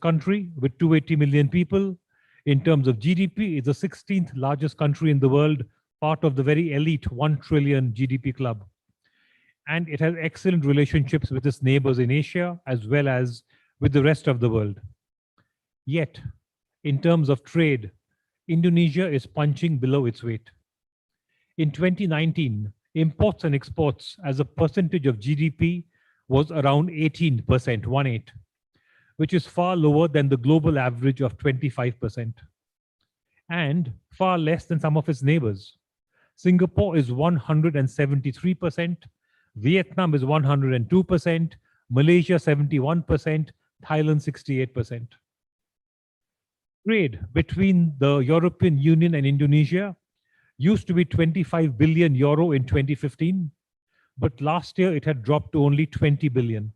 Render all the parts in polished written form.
country with 280 million people. In terms of GDP, it's the 16th largest country in the world, part of the very elite 1 trillion GDP club. And it has excellent relationships with its neighbors in Asia as well as with the rest of the world. Yet, in terms of trade, Indonesia is punching below its weight. In 2019, imports and exports as a percentage of GDP was around 18%, 1/8, which is far lower than the global average of 25%, and far less than some of its neighbors. Singapore is 173%, Vietnam is 102%, Malaysia 71%, Thailand 68%. Trade between the European Union and Indonesia used to be 25 billion euro in 2015, but last year it had dropped to only 20 billion.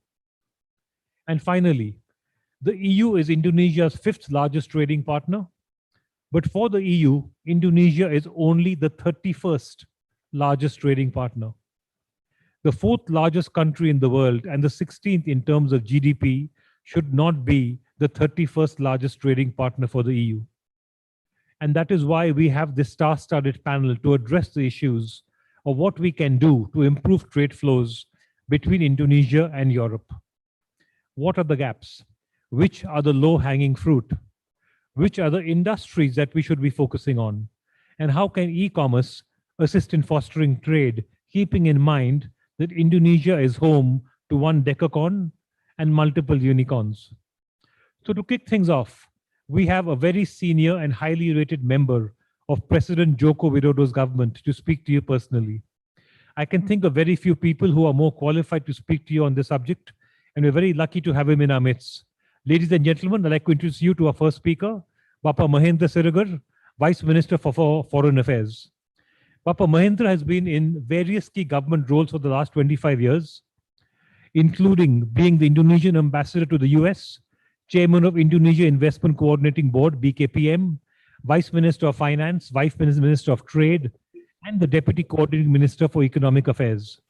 And finally, the EU is Indonesia's 5th largest trading partner, but for the EU, Indonesia is only the 31st largest trading partner. The 4th largest country in the world and the 16th in terms of GDP should not be the 31st largest trading partner for the EU. And that is why we have this star-studded panel to address the issues of what we can do to improve trade flows between Indonesia and Europe. What are the gaps? Which are the low-hanging fruit? Which are the industries that we should be focusing on? And how can e-commerce assist in fostering trade, keeping in mind that Indonesia is home to 1 decacorn and multiple unicorns? So to kick things off, we have a very senior and highly rated member of President Joko Widodo's government to speak to you personally. I can think of very few people who are more qualified to speak to you on this subject, and we're very lucky to have him in our midst. Ladies and gentlemen, I'd like to introduce you to our first speaker, Bapa Mahendra Siregar, Vice Minister for Foreign Affairs. Bapa Mahendra has been in various key government roles for the last 25 years, including being the Indonesian ambassador to the US, Chairman of Indonesia Investment Coordinating Board, BKPM, Vice Minister of Finance, Vice Minister of Trade, and the Deputy Coordinating Minister for Economic Affairs.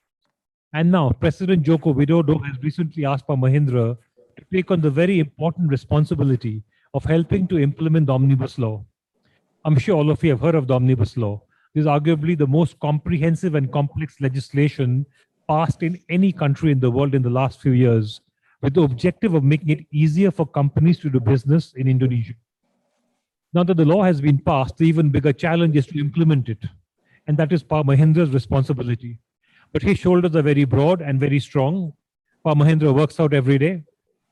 And now, President Joko Widodo has recently asked Bapa Mahendra to take on the very important responsibility of helping to implement the Omnibus Law. I'm sure all of you have heard of the Omnibus Law. This is arguably the most comprehensive and complex legislation passed in any country in the world in the last few years, with the objective of making it easier for companies to do business in Indonesia. Now that the law has been passed, the even bigger challenge is to implement it. And that is Pa Mahendra's responsibility. But his shoulders are very broad and very strong. Pa Mahendra works out every day,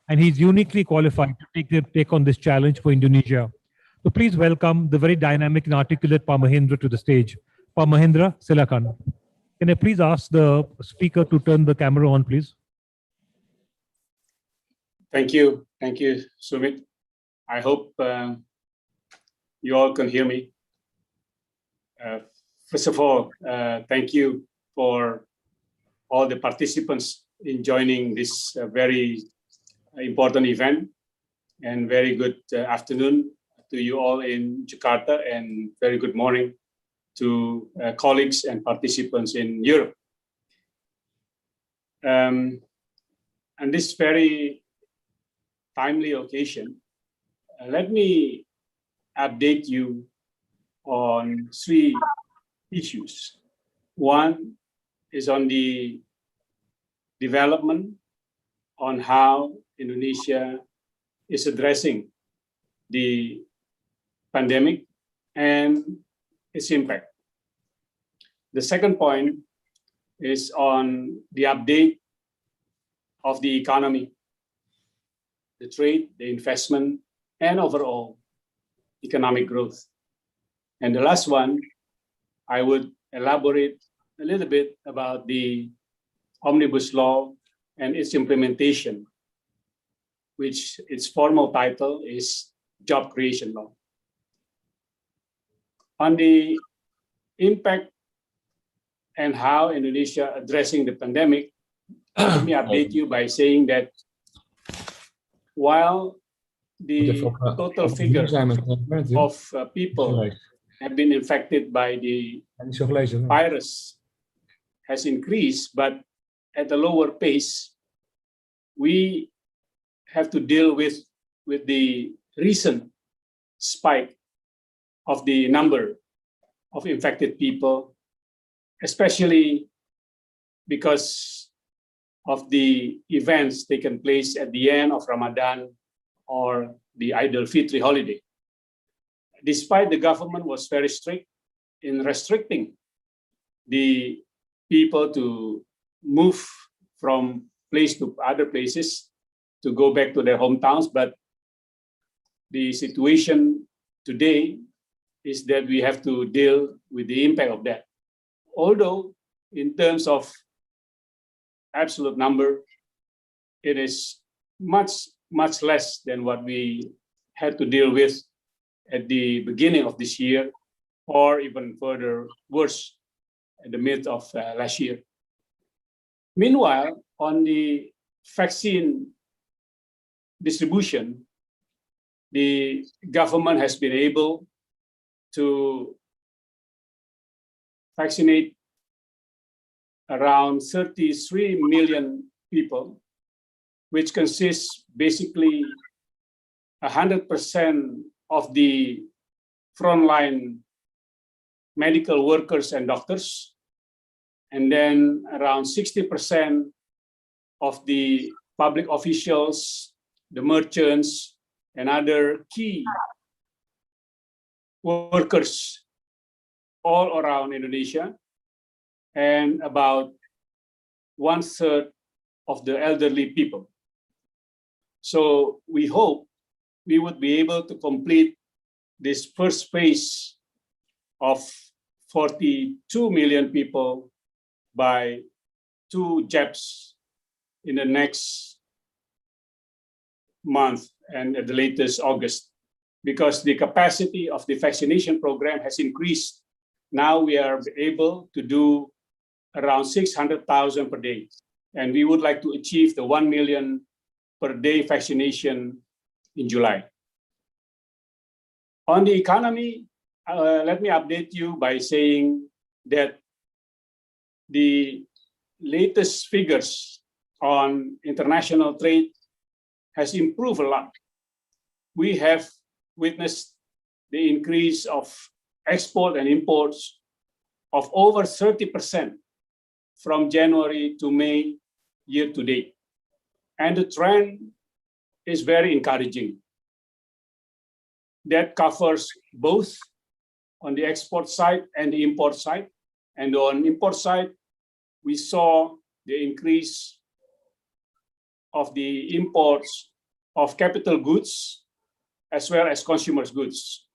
and he's uniquely qualified to take on this challenge for Indonesia. So please welcome the very dynamic and articulate Pa Mahendra to the stage. Pa Mahendra, silakan. Can I please ask the speaker to turn the camera on, please? Thank you, Sumit. I hope you all can hear me. First of all, thank you for all the participants in joining this very important event, and very good afternoon to you all in Jakarta, and very good morning to colleagues and participants in Europe. On this very timely occasion, let me update you on 3 issues. One is on the development on how Indonesia is addressing the pandemic and its impact. The second point is on the update of the economy, the trade, the investment, and overall economic growth. And the last one, I would elaborate a little bit about the Omnibus Law and its implementation, which its formal title is Job Creation Law. On the impact and how Indonesia addressing the pandemic, let me update you by saying that while the total figure of people have been infected by the virus has increased, but at a lower pace, we have to deal with with the recent spike of the number of infected people, especially because of the events taken place at the end of Ramadan or the Idul Fitri holiday. Despite the government was very strict in restricting the people to move from place to other places to go back to their hometowns, but the situation today is that we have to deal with the impact of that. Although in terms of absolute number, it is much less than what we had to deal with at the beginning of this year, or even further worse at the mid of last year. Meanwhile, on the vaccine distribution, the government has been able to vaccinate around 33 million people, which consists basically 100% of the frontline medical workers and doctors, and then around 60% of the public officials, the merchants, and other key workers all around Indonesia, and about 1/3 of the elderly people. So we hope we would be able to complete this first phase of 42 million people by 2 jabs in the next month and at the latest August, because the capacity of the vaccination program has increased. Now we are able to do around 600,000 per day, and we would like to achieve the 1 million per day vaccination in July. On the economy, let me update you by saying that the latest figures on international trade has improved a lot. We have witnessed the increase of export and imports of over 30% from January to May year to date. And the trend is very encouraging. That covers both on the export side and the import side. And on import side, we saw the increase of the imports of capital goods as well as consumers' goods.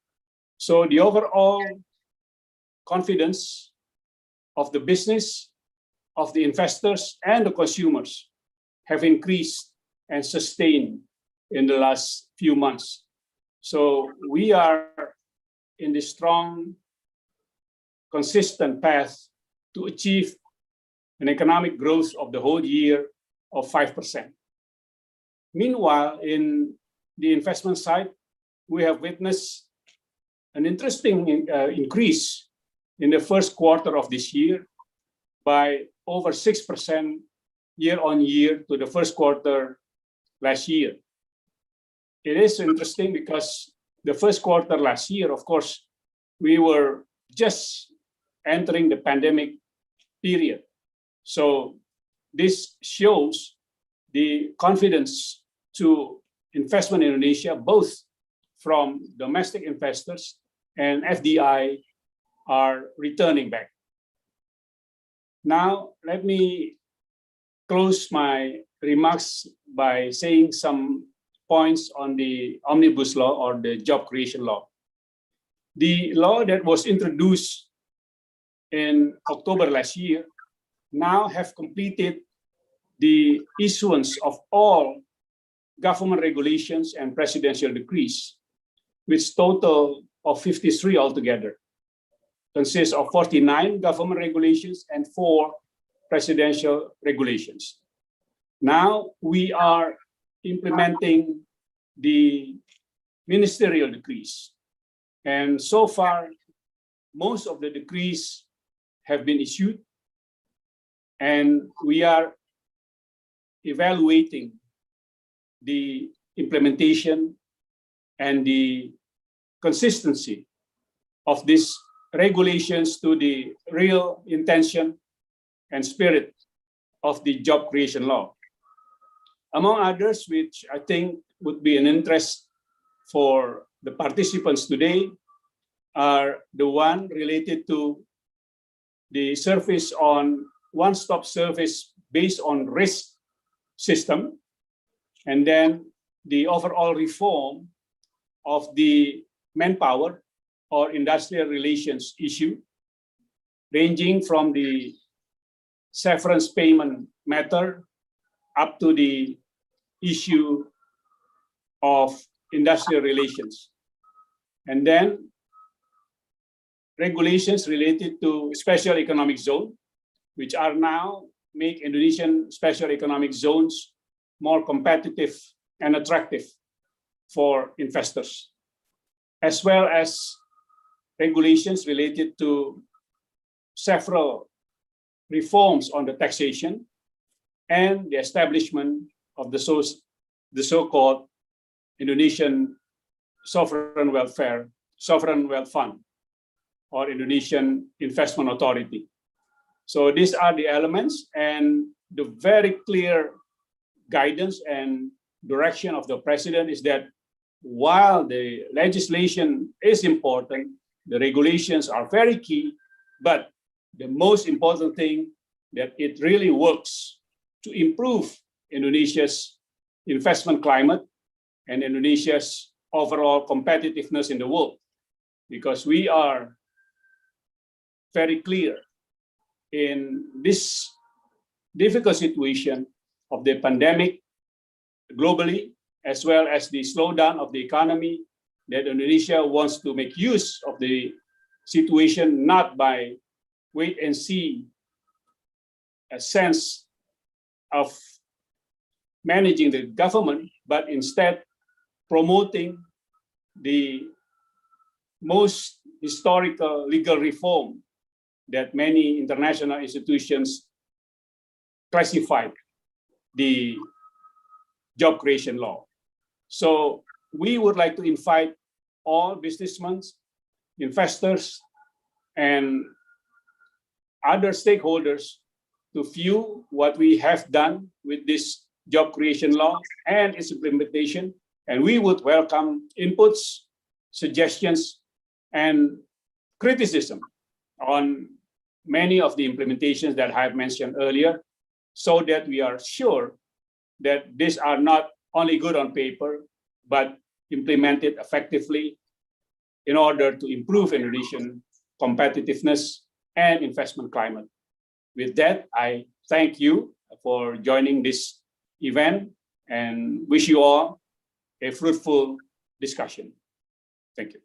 So the overall confidence of the business, of the investors, and the consumers have increased and sustained in the last few months. So we are in the strong, consistent path to achieve an economic growth of the whole year of 5%. Meanwhile, in the investment side, we have witnessed an interesting increase in the first quarter of this year by over 6% year on year to the first quarter last year. It is interesting because the first quarter last year, of course, we were just entering the pandemic period. So this shows the confidence to investment in Indonesia, both from domestic investors and FDI are returning back. Now, let me close my remarks by saying some points on the Omnibus Law or the Job Creation Law. The law that was introduced in October last year now have completed the issuance of all government regulations and presidential decrees, which total of 53 altogether, consists of 49 government regulations and 4 presidential regulations. Now we are implementing the ministerial decrees. And so far, most of the decrees have been issued, and we are evaluating the implementation and the consistency of these regulations to the real intention and spirit of the job creation law. Among others, which I think would be an interest for the participants today, are the one related to the service on one-stop service based on risk system, and then the overall reform of the manpower or industrial relations issue, ranging from the severance payment matter up to the issue of industrial relations. And then regulations related to special economic zone, which are now make Indonesian special economic zones more competitive and attractive for investors, as well as regulations related to several reforms on the taxation and the establishment of the so-called Indonesian Sovereign Wealth Fund, or Indonesian Investment Authority. So these are the elements, and the very clear guidance and direction of the president is that while the legislation is important, the regulations are very key, but the most important thing that it really works to improve Indonesia's investment climate and Indonesia's overall competitiveness in the world, because we are very clear in this difficult situation of the pandemic globally, as well as the slowdown of the economy, that Indonesia wants to make use of the situation, not by wait and see a sense of managing the government, but instead promoting the most historical legal reform that many international institutions classified the job creation law. So we would like to invite all businessmen, investors, and other stakeholders to view what we have done with this job creation law and its implementation. And we would welcome inputs, suggestions, and criticism on many of the implementations that I have mentioned earlier, so that we are sure that these are not only good on paper, but implemented effectively in order to improve Indonesian competitiveness and investment climate. With that, I thank you for joining this event and wish you all a fruitful discussion. Thank you.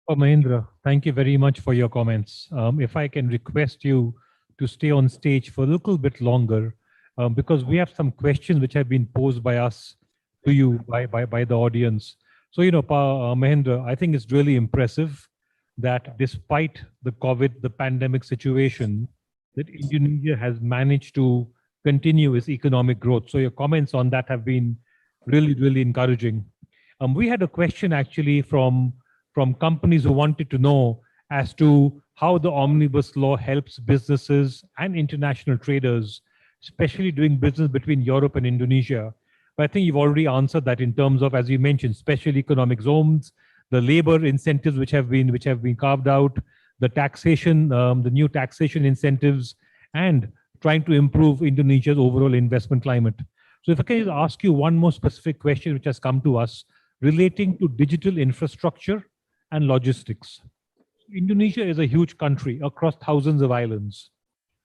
Oh, Mahindra, thank you very much for your comments. If I can request you to stay on stage for a little bit longer, because we have some questions which have been posed by us to you by the audience. So, Mahindra, I think it's really impressive that despite the COVID, the pandemic situation, that Indonesia has managed to continue its economic growth. So your comments on that have been really, really encouraging. We had a question actually from companies who wanted to know as to how the omnibus law helps businesses and international traders, especially doing business between Europe and Indonesia. But I think you've already answered that in terms of, as you mentioned, special economic zones, the labor incentives which have been carved out, the taxation, the new taxation incentives, and trying to improve Indonesia's overall investment climate. So if I can just ask you one more specific question which has come to us relating to digital infrastructure and logistics. Indonesia is a huge country across thousands of islands.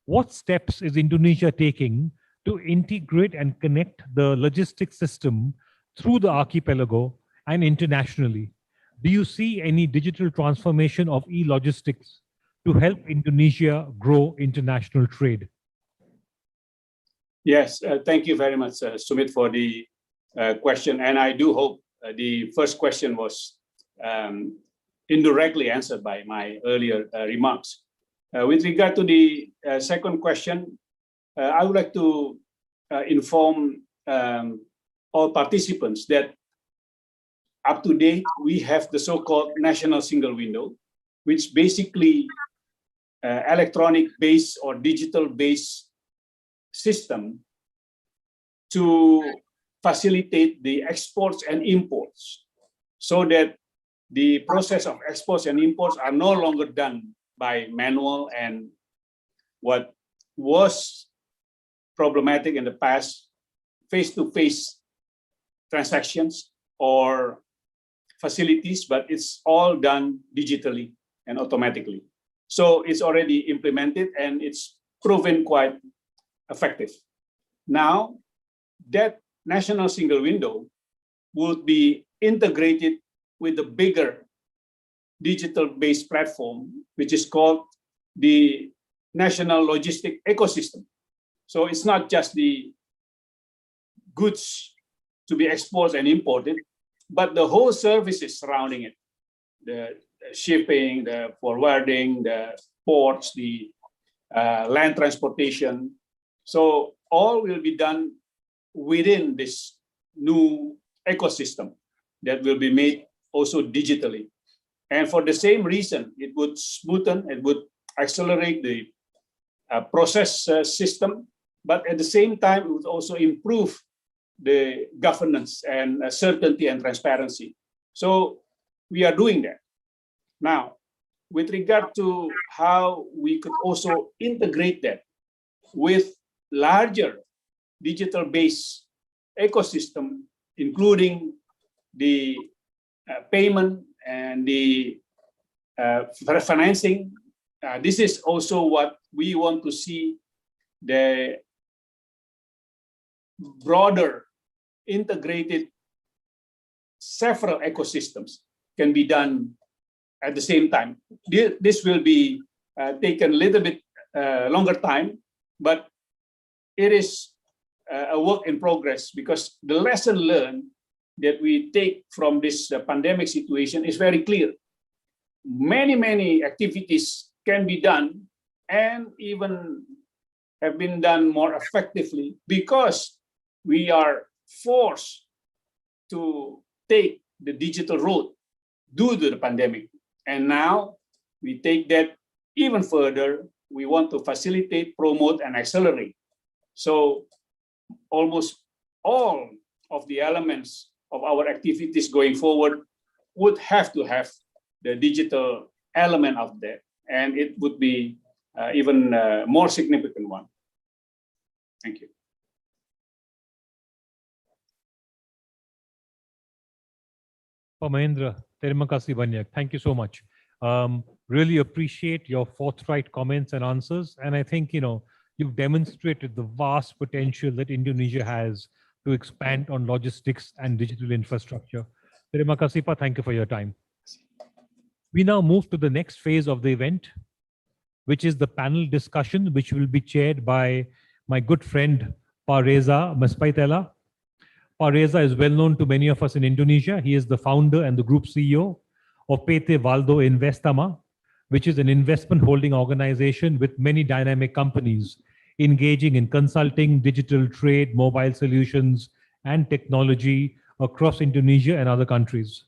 What steps is Indonesia taking to integrate and connect the logistics system through the archipelago and internationally? Do you see any digital transformation of e-logistics to help Indonesia grow international trade? Yes, thank you very much, Sumit, for the question. And I do hope the first question was indirectly answered by my earlier remarks. With regard to the second question, I would like to inform all participants that up to date, we have the so-called national single window, which basically electronic-based or digital-based system to facilitate the exports and imports, so that the process of exports and imports are no longer done by manual, and what was problematic in the past, face-to-face transactions or facilities, but it's all done digitally and automatically. So it's already implemented and it's proven quite effective. Now, that national single window would be integrated with the bigger digital-based platform, which is called the National Logistic Ecosystem. So it's not just the goods to be exported and imported, but the whole services surrounding it, the shipping, the forwarding, the ports, the land transportation. So all will be done within this new ecosystem that will be made also digitally. And for the same reason, it would smoothen, it would accelerate the process system, but at the same time, it would also improve the governance and certainty and transparency. So we are doing that. Now, with regard to how we could also integrate that with larger digital-based ecosystem, including the payment and the financing, this is also what we want to see, the broader integrated several ecosystems can be done at the same time. This will be taken a little bit longer time, but it is a work in progress, because the lesson learned that we take from this pandemic situation is very clear. Many activities can be done and even have been done more effectively because we are forced to take the digital road due to the pandemic. And now we take that even further. We want to facilitate, promote, and accelerate. So almost all of the elements of our activities going forward would have to have the digital element of that, and it would be even more significant one. Thank you. Pak Mahendra, terima kasih banyak. Thank you so much. Really appreciate your forthright comments and answers. And I think, you've demonstrated the vast potential that Indonesia has to expand on logistics and digital infrastructure. Terima kasih, Pak. Thank you for your time. We now move to the next phase of the event, which is the panel discussion, which will be chaired by my good friend, Pak Reza Mespaitela. Pak Reza is well known to many of us in Indonesia. He is the founder and the group CEO of PT Valdo Investama, which is an investment holding organization with many dynamic companies engaging in consulting, digital trade, mobile solutions, and technology across Indonesia and other countries.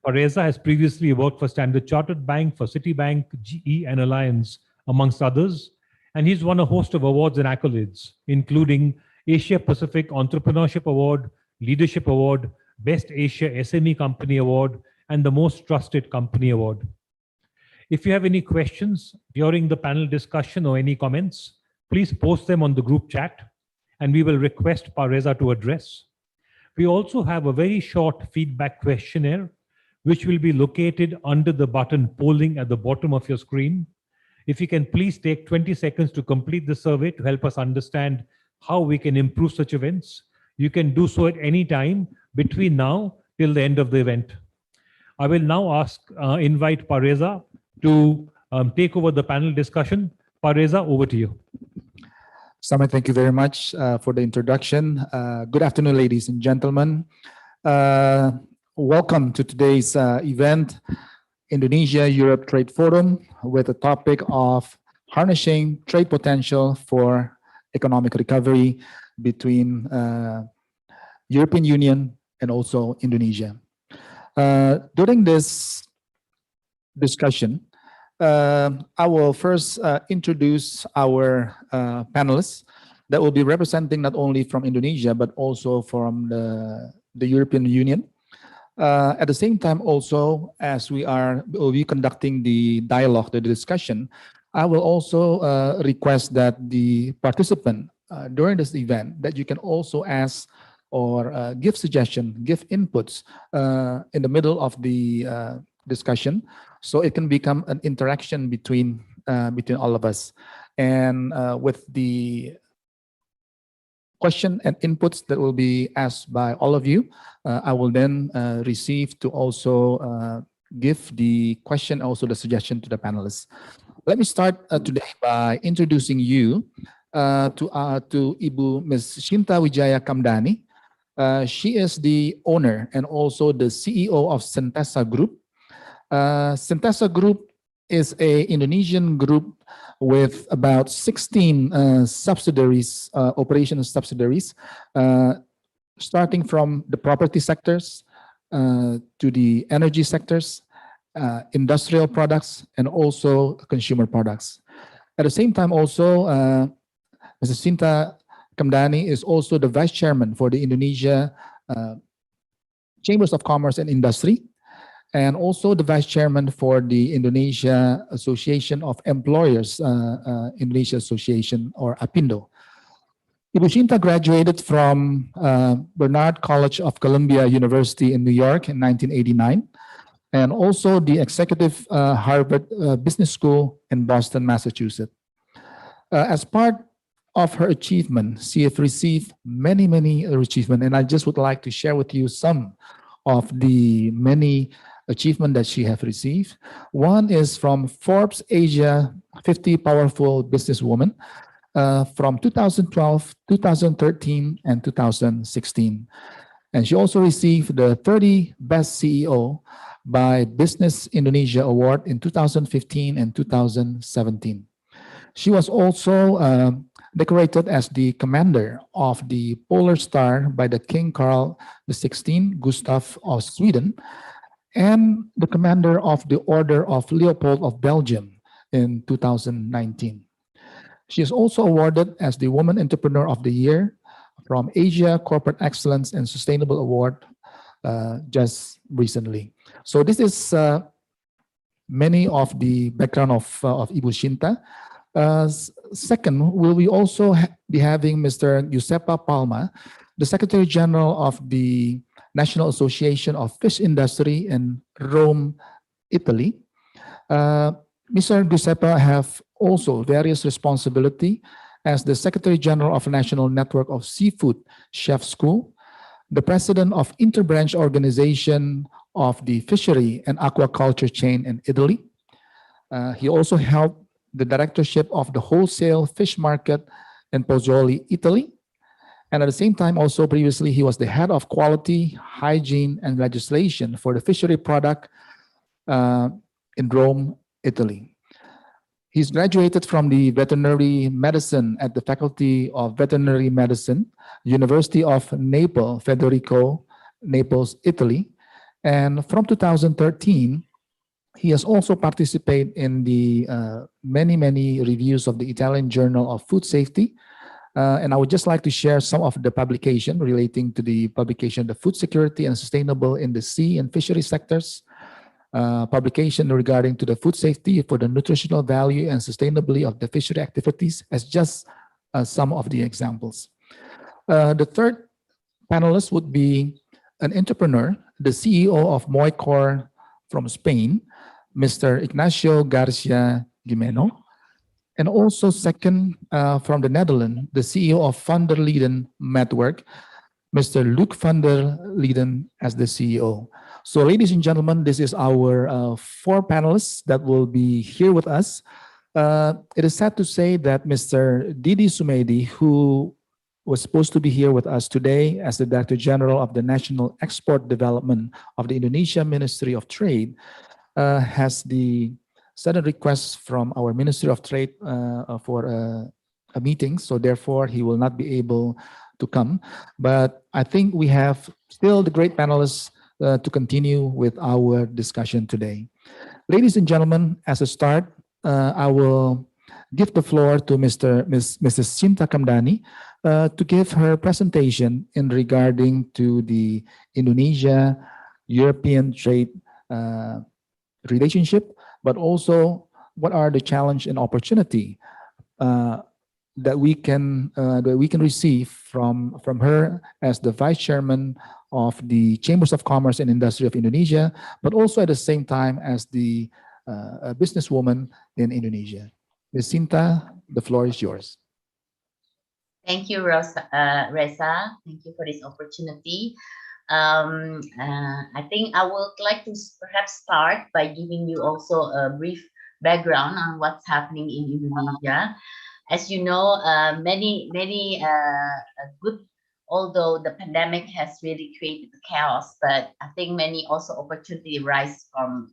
Pak Reza has previously worked for Standard Chartered Bank, for Citibank, GE, and Alliance, amongst others. And he's won a host of awards and accolades, including Asia Pacific Entrepreneurship Award, Leadership Award, Best Asia SME Company Award, and the Most Trusted Company Award. If you have any questions during the panel discussion or any comments, please post them on the group chat, and we will request Pak Reza to address. We also have a very short feedback questionnaire, which will be located under the button polling at the bottom of your screen. If you can please take 20 seconds to complete the survey to help us understand how we can improve such events. You can do so at any time between now till the end of the event. I will now invite Pak Reza to take over the panel discussion. Pak Reza, over to you. Samit, thank you very much for the introduction. Good afternoon, ladies and gentlemen. Welcome to today's event, Indonesia-Europe Trade Forum, with the topic of harnessing trade potential for economic recovery between European Union, and also Indonesia. During this discussion, I will first introduce our panelists that will be representing not only from Indonesia, but also from the European Union. At the same time, also, as will be conducting the dialogue, the discussion, I will also request that the participant during this event, that you can also ask or give suggestion, give inputs in the middle of the discussion, so it can become an interaction between all of us. And with the question and inputs that will be asked by all of you, I will then receive to also give the question, also the suggestion to the panelists. Let me start today by introducing you to Ibu Ms. Shinta Wijaya Kamdani. She is the owner and also the CEO of Sentesa Group. Sentesa Group is an Indonesian group with about 16 subsidiaries, operational subsidiaries, starting from the property sectors to the energy sectors, industrial products, and also consumer products. At the same time, also, Mrs. Shinta Kamdani is also the vice chairman for the Indonesia Chambers of Commerce and Industry, and also the vice chairman for the Indonesia Association of Employers, Indonesia Association, or APindo. Ibu Shinta graduated from Barnard College of Columbia University in New York in 1989, and also the Executive Harvard Business School in Boston, Massachusetts. As part of her achievement, she has received many achievements, and I just would like to share with you some of the many achievement that she has received. One is from Forbes Asia 50 Powerful Businesswomen from 2012, 2013, and 2016. And she also received the 30 Best CEO by Business Indonesia Award in 2015 and 2017. She was also decorated as the commander of the Polar Star by the King Carl XVI Gustav of Sweden, and the commander of the Order of Leopold of Belgium in 2019. She is also awarded as the Woman Entrepreneur of the Year from Asia Corporate Excellence and Sustainable Award just recently. So this is many of the background of Ibu Shinta. Second, will we also be having Mr. Giuseppe Palma, the Secretary General of the National Association of Fish Industry in Rome, Italy. Mr. Giuseppe have also various responsibility as the Secretary General of National Network of Seafood Chef School, the President of Interbranch Organization of the Fishery and Aquaculture Chain in Italy. He also held the directorship of the Wholesale Fish Market in Pozzuoli, Italy. And at the same time, also previously, he was the head of quality, hygiene, and legislation for the fishery product in Rome, Italy. He's graduated from the veterinary medicine at the Faculty of Veterinary Medicine, University of Naples, Federico, Naples, Italy. And from 2013, he has also participated in the many reviews of the Italian Journal of Food Safety. And I would just like to share some of the publication relating to the publication of food security and sustainable in the sea and fishery sectors, publication regarding to the food safety for the nutritional value and sustainability of the fishery activities as just some of the examples. The third panelist would be an entrepreneur, the CEO of Moicor from Spain, Mr. Ignacio Garcia Gimeno. And also second from the Netherlands, the CEO of Van der Lieden Network, Mr. Luc van der Lieden as the CEO. So ladies and gentlemen, this is our 4 panelists that will be here with us. It is sad to say that Mr. Didi Sumedi, who was supposed to be here with us today as the Director General of the National Export Development of the Indonesia Ministry of Trade, has the sudden request from our Ministry of Trade for a meeting. So therefore, he will not be able to come. But I think we have still the great panelists to continue with our discussion today. Ladies and gentlemen, as a start, I will give the floor to Mrs. Sinta Kamdani to give her presentation in regarding to the Indonesia-European trade relationship, but also what are the challenge and opportunity that we can receive from her as the vice chairman of the Chambers of Commerce and Industry of Indonesia, but also at the same time as the businesswoman in Indonesia. Ms. Sinta, the floor is yours. Thank you, Reza. Thank you for this opportunity. I think I would like to perhaps start by giving you also a brief background on what's happening in Indonesia. As you know, many good, although the pandemic has really created the chaos, but I think many also opportunity rise from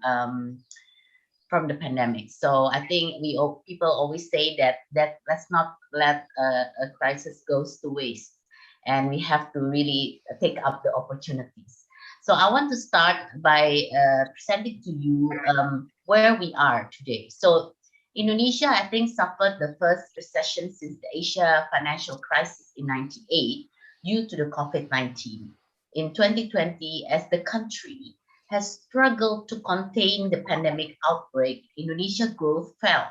the pandemic. So I think people always say that let's not let a crisis goes to waste, and we have to really take up the opportunities. So I want to start by presenting to you where we are today. So Indonesia, I think, suffered the first recession since the Asia financial crisis in '98 due to the COVID-19. In 2020, as the country has struggled to contain the pandemic outbreak, Indonesia growth fell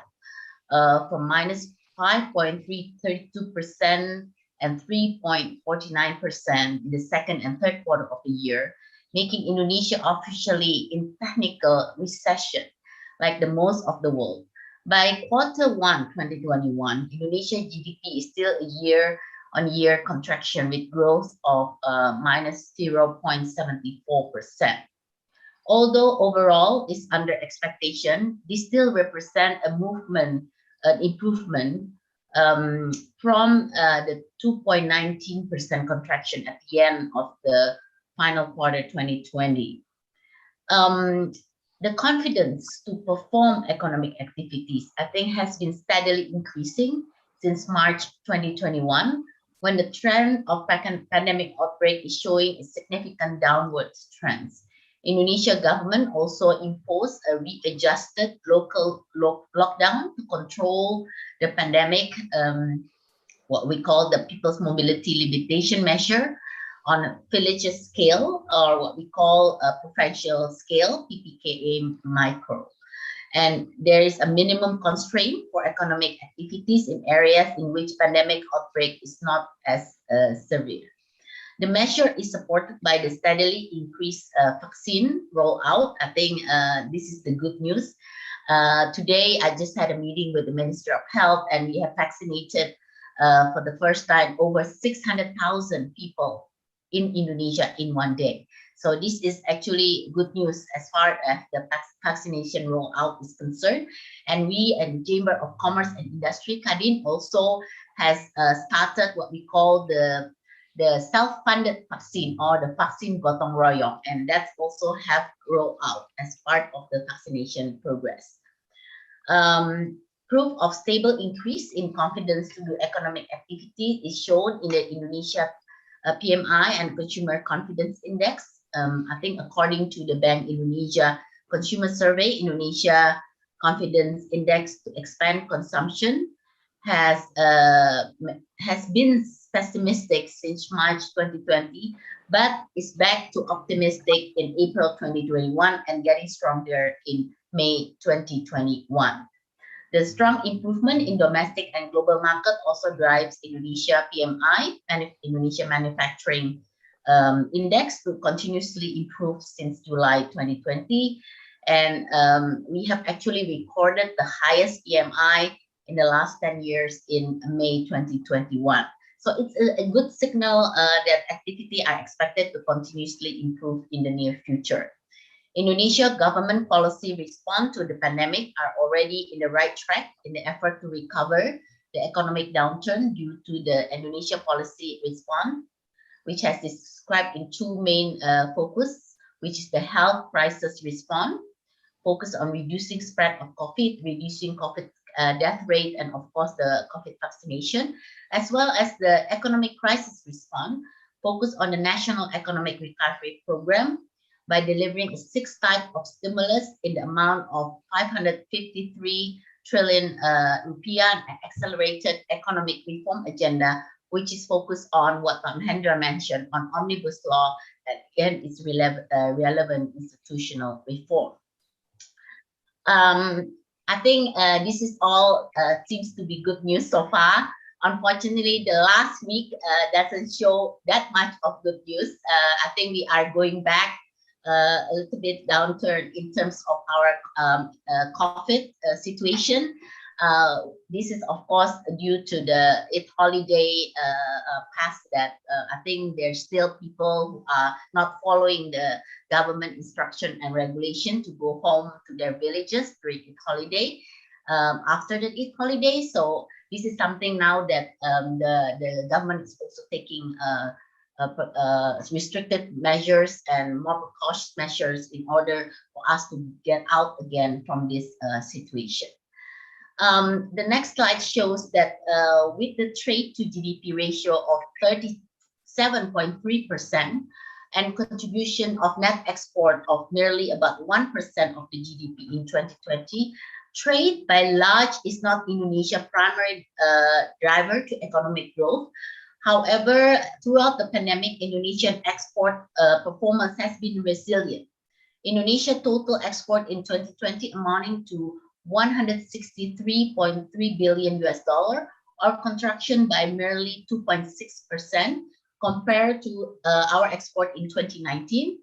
from minus 5.332% and 3.49% in the second and third quarter of the year, making Indonesia officially in technical recession, like the most of the world. By quarter one, 2021, Indonesia GDP is still a year-on-year contraction with growth of minus 0.74%. Although overall is under expectation, this still represent a movement, an improvement from the 2.19% contraction at the end of the final quarter 2020. The confidence to perform economic activities, I think, has been steadily increasing since March 2021, when the trend of pandemic outbreak is showing a significant downward trend. Indonesia government also imposed a readjusted local lockdown to control the pandemic, what we call the People's Mobility Limitation Measure on a village scale, or what we call a provincial scale, PPKA micro. And there is a minimum constraint for economic activities in areas in which pandemic outbreak is not as severe. The measure is supported by the steadily increased vaccine rollout. I think this is the good news. Today, I just had a meeting with the Minister of Health, and we have vaccinated for the first time over 600,000 people in Indonesia in one day. So this is actually good news as far as the vaccination rollout is concerned. And we and Chamber of Commerce and Industry, Kadin, also has started what we call the self-funded vaccine, or the vaccine gotong royong, and that's also have rolled out as part of the vaccination progress. Proof of stable increase in confidence to do economic activity is shown in the Indonesia PMI and Consumer Confidence Index. I think according to the Bank Indonesia Consumer Survey, Indonesia Confidence Index to expand consumption has been pessimistic since March 2020, but is back to optimistic in April 2021 and getting stronger in May 2021. The strong improvement in domestic and global market also drives Indonesia PMI and Indonesia Manufacturing Index to continuously improve since July 2020. And we have actually recorded the highest PMI in the last 10 years in May 2021. So it's a good signal that activity are expected to continuously improve in the near future. Indonesia government policy response to the pandemic are already in the right track in the effort to recover the economic downturn due to the Indonesia policy response, which has described in two main focus, which is the health crisis response, focus on reducing spread of COVID, reducing COVID death rate, and of course the COVID vaccination, as well as the economic crisis response, focus on the National Economic Recovery Program by delivering a sixth type of stimulus in the amount of 553 trillion rupiah, an accelerated economic reform agenda, which is focused on what Mahendra mentioned on omnibus law, and again, it's relevant institutional reform. I think this is all seems to be good news so far. Unfortunately, the last week doesn't show that much of good news. I think we are going back a little bit downturn in terms of our COVID situation. This is, of course, due to the Eid holiday past that I think there's still people who are not following the government instruction and regulation to go home to their villages during Eid holiday. After the Eid holiday, so this is something now that the government is also taking restricted measures and more cautious measures in order for us to get out again from this situation. The next slide shows that with the trade to GDP ratio of 37.3% and contribution of net export of nearly about 1% of the GDP in 2020, trade by large is not Indonesia's primary driver to economic growth. However, throughout the pandemic, Indonesian export performance has been resilient. Indonesia total export in 2020 amounting to 163.3 billion US dollar, or contraction by merely 2.6% compared to our export in 2019.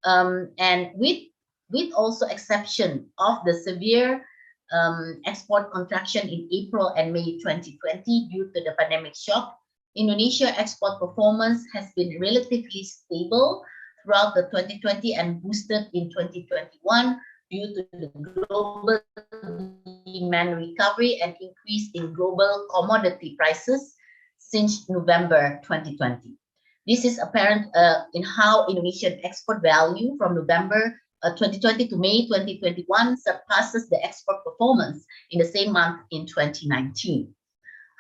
And with also exception of the severe export contraction in April and May 2020 due to the pandemic shock, Indonesia export performance has been relatively stable throughout the 2020 and boosted in 2021 due to the global demand recovery and increase in global commodity prices since November 2020. This is apparent in how Indonesian export value from November 2020 to May 2021 surpasses the export performance in the same month in 2019.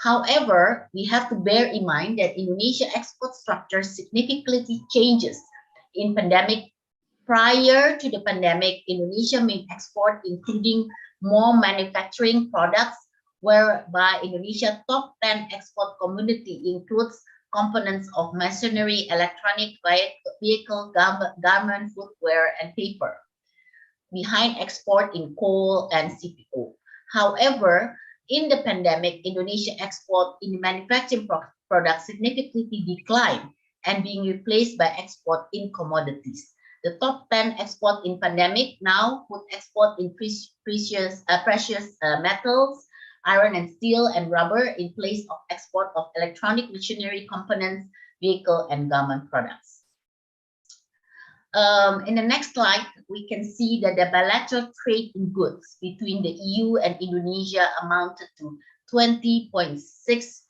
However, we have to bear in mind that Indonesia export structure significantly changes in pandemic. Prior to the pandemic, Indonesia made export including more manufacturing products, whereby Indonesia top 10 export commodity includes components of machinery, electronic vehicle, garment, footwear, and paper, behind export in coal and CPO. However, in the pandemic, Indonesia export in manufacturing products significantly declined and being replaced by export in commodities. The top 10 export in pandemic now put export in precious metals, iron and steel, and rubber in place of export of electronic machinery components, vehicle, and garment products. In the next slide, we can see that the bilateral trade in goods between the EU and Indonesia amounted to 20.6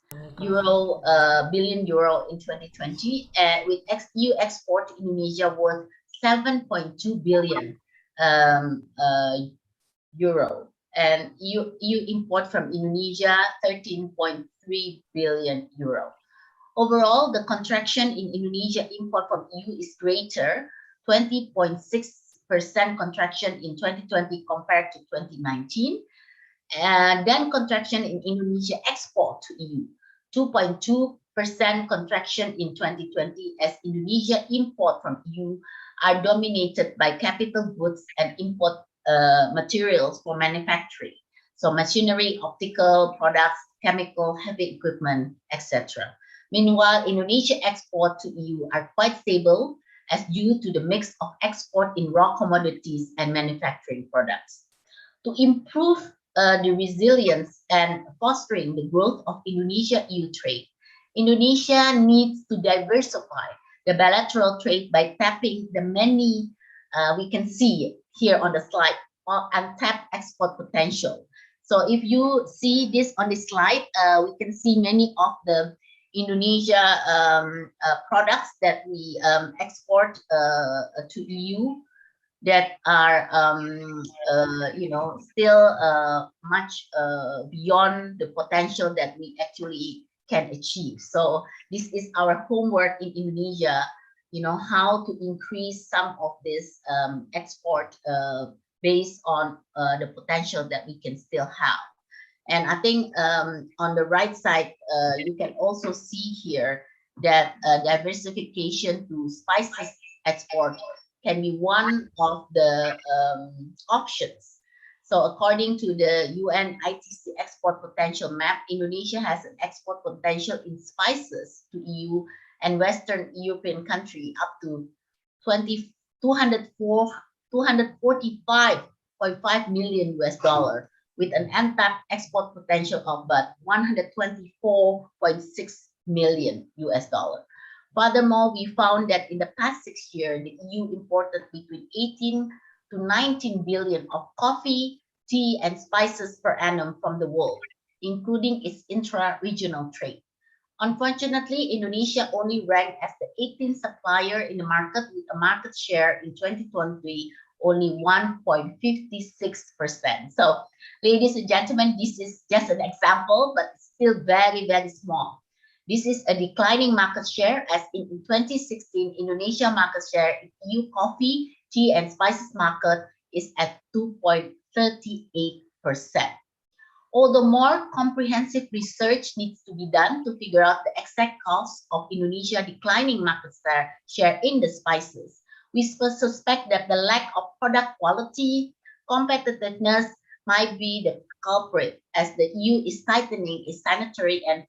billion euro in 2020, with EU export to Indonesia worth 7.2 billion euro, and EU import from Indonesia 13.3 billion euro. Overall, the contraction in Indonesia import from EU is greater, 20.6% contraction in 2020 compared to 2019, and then contraction in Indonesia export to EU, 2.2% contraction in 2020 as Indonesia import from EU are dominated by capital goods and import materials for manufacturing, so machinery, optical products, chemical, heavy equipment, etc. Meanwhile, Indonesia export to EU are quite stable as due to the mix of export in raw commodities and manufacturing products. To improve the resilience and fostering the growth of Indonesia-EU trade, Indonesia needs to diversify the bilateral trade by tapping the many, we can see here on the slide, untapped export potential. So if you see this on the slide, we can see many of the Indonesia products that we export to EU. that are still much beyond the potential that we actually can achieve. So this is our homework in Indonesia, how to increase some of this export based on the potential that we can still have. And I think on the right side, you can also see here that diversification to spices export can be one of the options. So according to the UN ITC export potential map, Indonesia has an export potential in spices to EU and Western European country up to 245.5 million US dollar, with an untapped export potential of about 124.6 million US dollar. Furthermore, we found that in the past 6 years, the EU imported between 18 to 19 billion of coffee, tea, and spices per annum from the world, including its intra-regional trade. Unfortunately, Indonesia only ranked as the 18th supplier in the market, with a market share in 2023 only 1.56%. So, ladies and gentlemen, this is just an example, but still very, very small. This is a declining market share, as in 2016, Indonesia market share in EU coffee, tea, and spices market is at 2.38%. Although more comprehensive research needs to be done to figure out the exact cause of Indonesia declining market share in the spices, we suspect that the lack of product quality, competitiveness might be the culprit, as the EU is tightening its sanitary and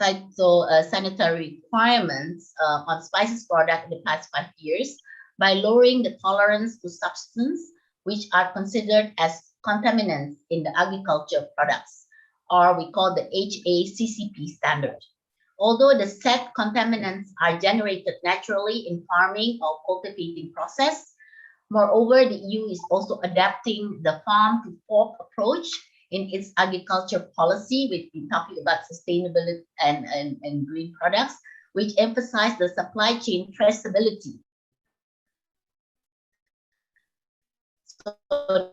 phytosanitary requirements on spices product in the past 5 years by lowering the tolerance to substances which are considered as contaminants in the agriculture products, or we call the HACCP standard. Although the said contaminants are generated naturally in farming or cultivating process, moreover, the EU is also adapting the farm to fork approach in its agriculture policy. We've been talking about sustainability and green products, which emphasize the supply chain traceability. So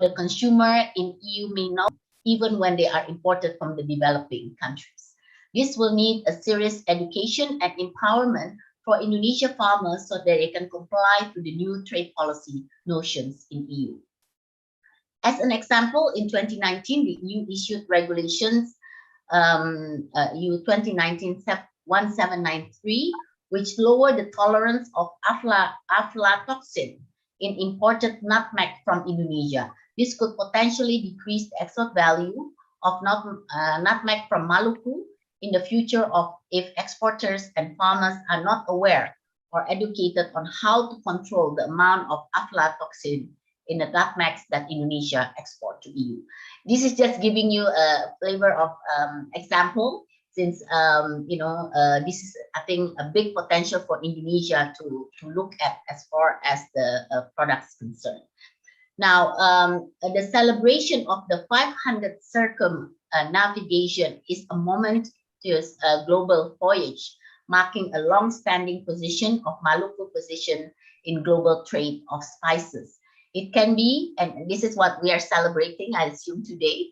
the consumer in EU may know even when they are imported from the developing countries. This will need a serious education and empowerment for Indonesia farmers so that they can comply to the new trade policy notions in EU. As an example, in 2019, the EU issued regulations EU 2019-1793, which lowered the tolerance of aflatoxin in imported nutmeg from Indonesia. This could potentially decrease the export value of nutmeg from Maluku in the future if exporters and farmers are not aware or educated on how to control the amount of aflatoxin in the nutmegs that Indonesia export to EU. This is just giving you a flavor of example, since this is, I think, a big potential for Indonesia to look at as far as the products concerned. Now, the celebration of the 500th circumnavigation is a momentous global voyage, marking a long-standing position of Maluku position in global trade of spices. It can be, and this is what we are celebrating, I assume, today.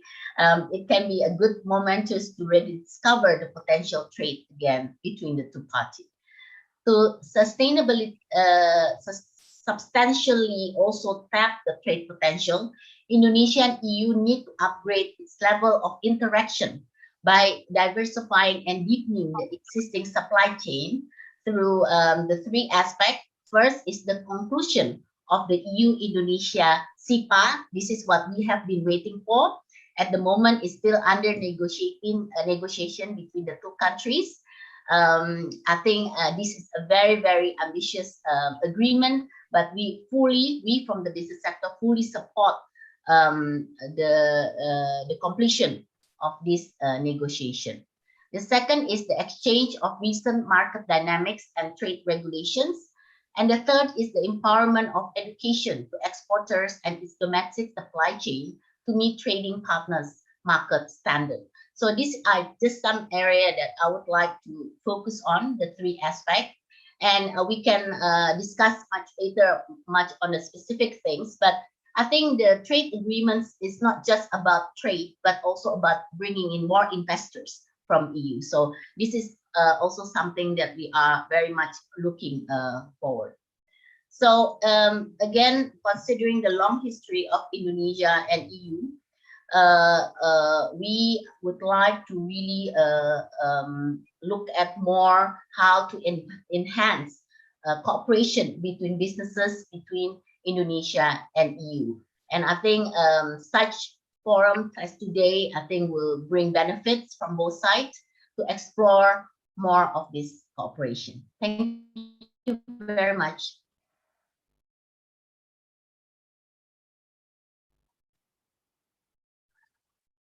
It can be a good moment to rediscover the potential trade again between the two parties. To substantially also tap the trade potential, Indonesia and EU need to upgrade its level of interaction by diversifying and deepening the existing supply chain through the three aspects. First is the conclusion of the EU-Indonesia CIPA. This is what we have been waiting for. At the moment, it's still under negotiation between the two countries. I think this is a very, very ambitious agreement, but we from the business sector fully support the completion of this negotiation. The second is the exchange of recent market dynamics and trade regulations. And the third is the empowerment of education to exporters and its domestic supply chain to meet trading partners' market standards. So these are just some area that I would like to focus on, the three aspects. And we can discuss much on the specific things. But I think the trade agreements is not just about trade, but also about bringing in more investors from EU. So this is also something that we are very much looking forward. So again, considering the long history of Indonesia and EU, we would like to really look at more how to enhance cooperation between businesses between Indonesia and EU. And I think such forum as today, I think will bring benefits from both sides to explore more of this cooperation. Thank you very much.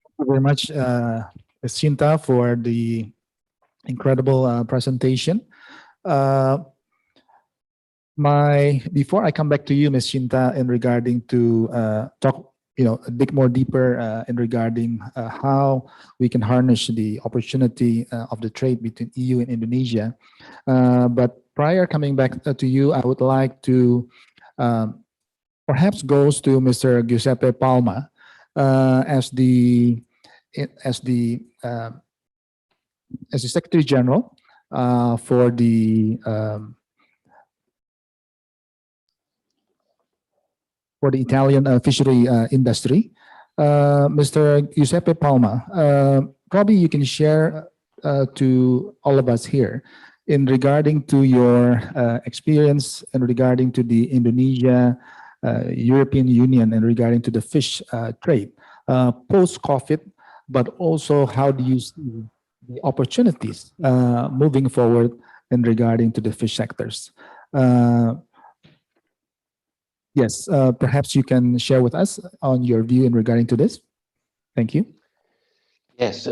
Thank you very much, Ms. Chinta, for the incredible presentation. Before I come back to you, Ms. Chinta, in regarding to talk, a bit more deeper in regarding how we can harness the opportunity of the trade between EU and Indonesia. But prior coming back to you, I would like to perhaps goes to Mr. Giuseppe Palma as the Secretary General for the Italian fishery industry. Mr. Giuseppe Palma, probably you can share to all of us here in regarding to your experience and regarding to the Indonesia European Union and regarding to the fish trade post-COVID, but also how do you see the opportunities moving forward in regarding to the fish sectors? Yes, perhaps you can share with us on your view in regarding to this. Thank you. Yes,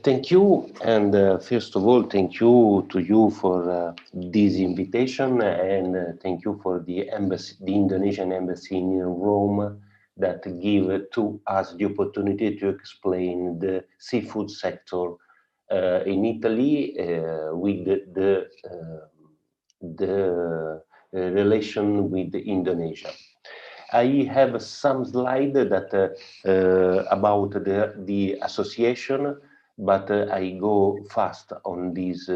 thank you. And first of all, thank you to you for this invitation, and thank you for the embassy, the Indonesian embassy in Rome, that give to us the opportunity to explain the seafood sector in Italy with the relation with Indonesia. I have some slide that about the association, but I go fast on this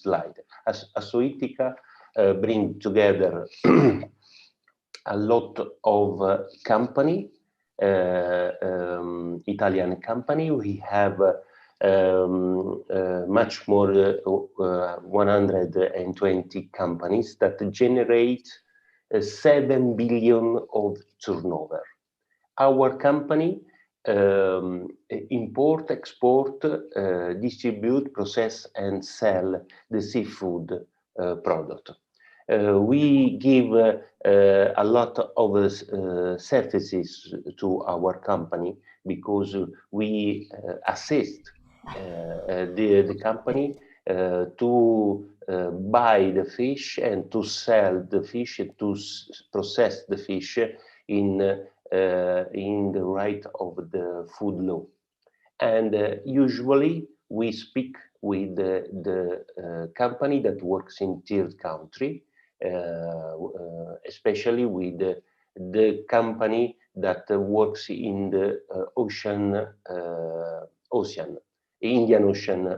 slide. Assoitica bring together a lot of company, Italian company. We have much more 120 companies that generate 7 billion of turnover. Our company import, export, distribute, process, and sell the seafood product. We give a lot of services to our company because we assist the company to buy the fish and to sell the fish, to process the fish in the right of the food law. And usually we speak with the company that works in third country, especially with the company that works in the Indian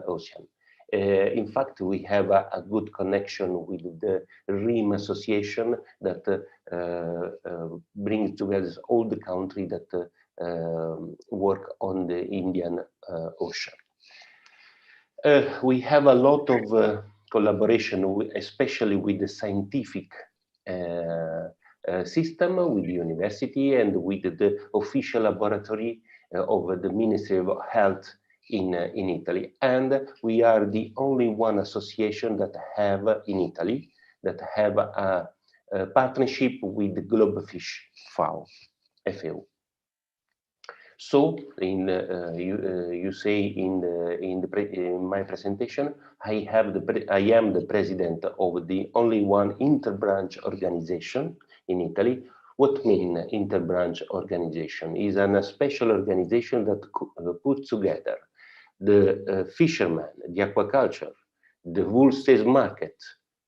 Ocean. In fact, we have a good connection with the RIM association that brings together all the countries that work on the Indian Ocean. We have a lot of collaboration, especially with the scientific system, with the university and with the official laboratory of the Ministry of Health in Italy. And we are the only one association that have in Italy that have a partnership with the Globefish FAO. So, you say in my presentation, I am the president of the only one interbranch organization in Italy. What mean interbranch organization? Is a special organization that puts together the fishermen, the aquaculture, the wholesale market,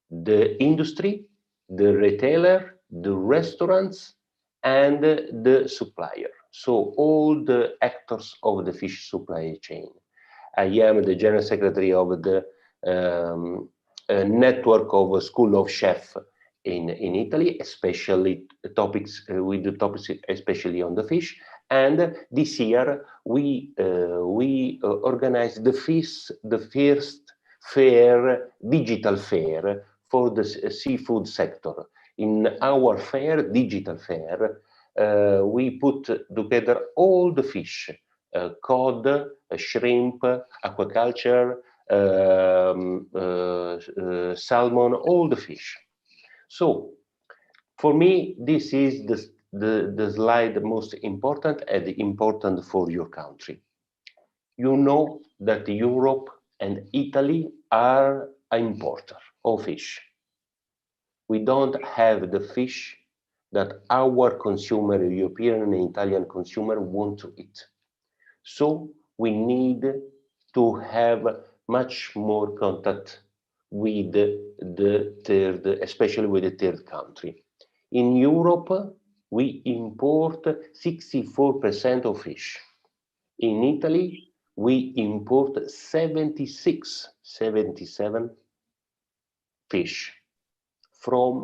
the industry, the retailer, the restaurants, and the supplier. So all the actors of the fish supply chain. I am the general secretary of the network of School of Chef in Italy, especially topics with the topics especially on the fish. And this year we organized the first fair, digital fair for the seafood sector. In our fair, digital fair, we put together all the fish, cod, shrimp, aquaculture, salmon, all the fish. So for me, this is the slide most important and important for your country. You know that Europe and Italy are an importer of fish. We don't have the fish that our consumer, European and Italian consumer, want to eat. So we need to have much more contact with the third, especially with the third country. In Europe, we import 64% of fish. In Italy, we import 77 fish from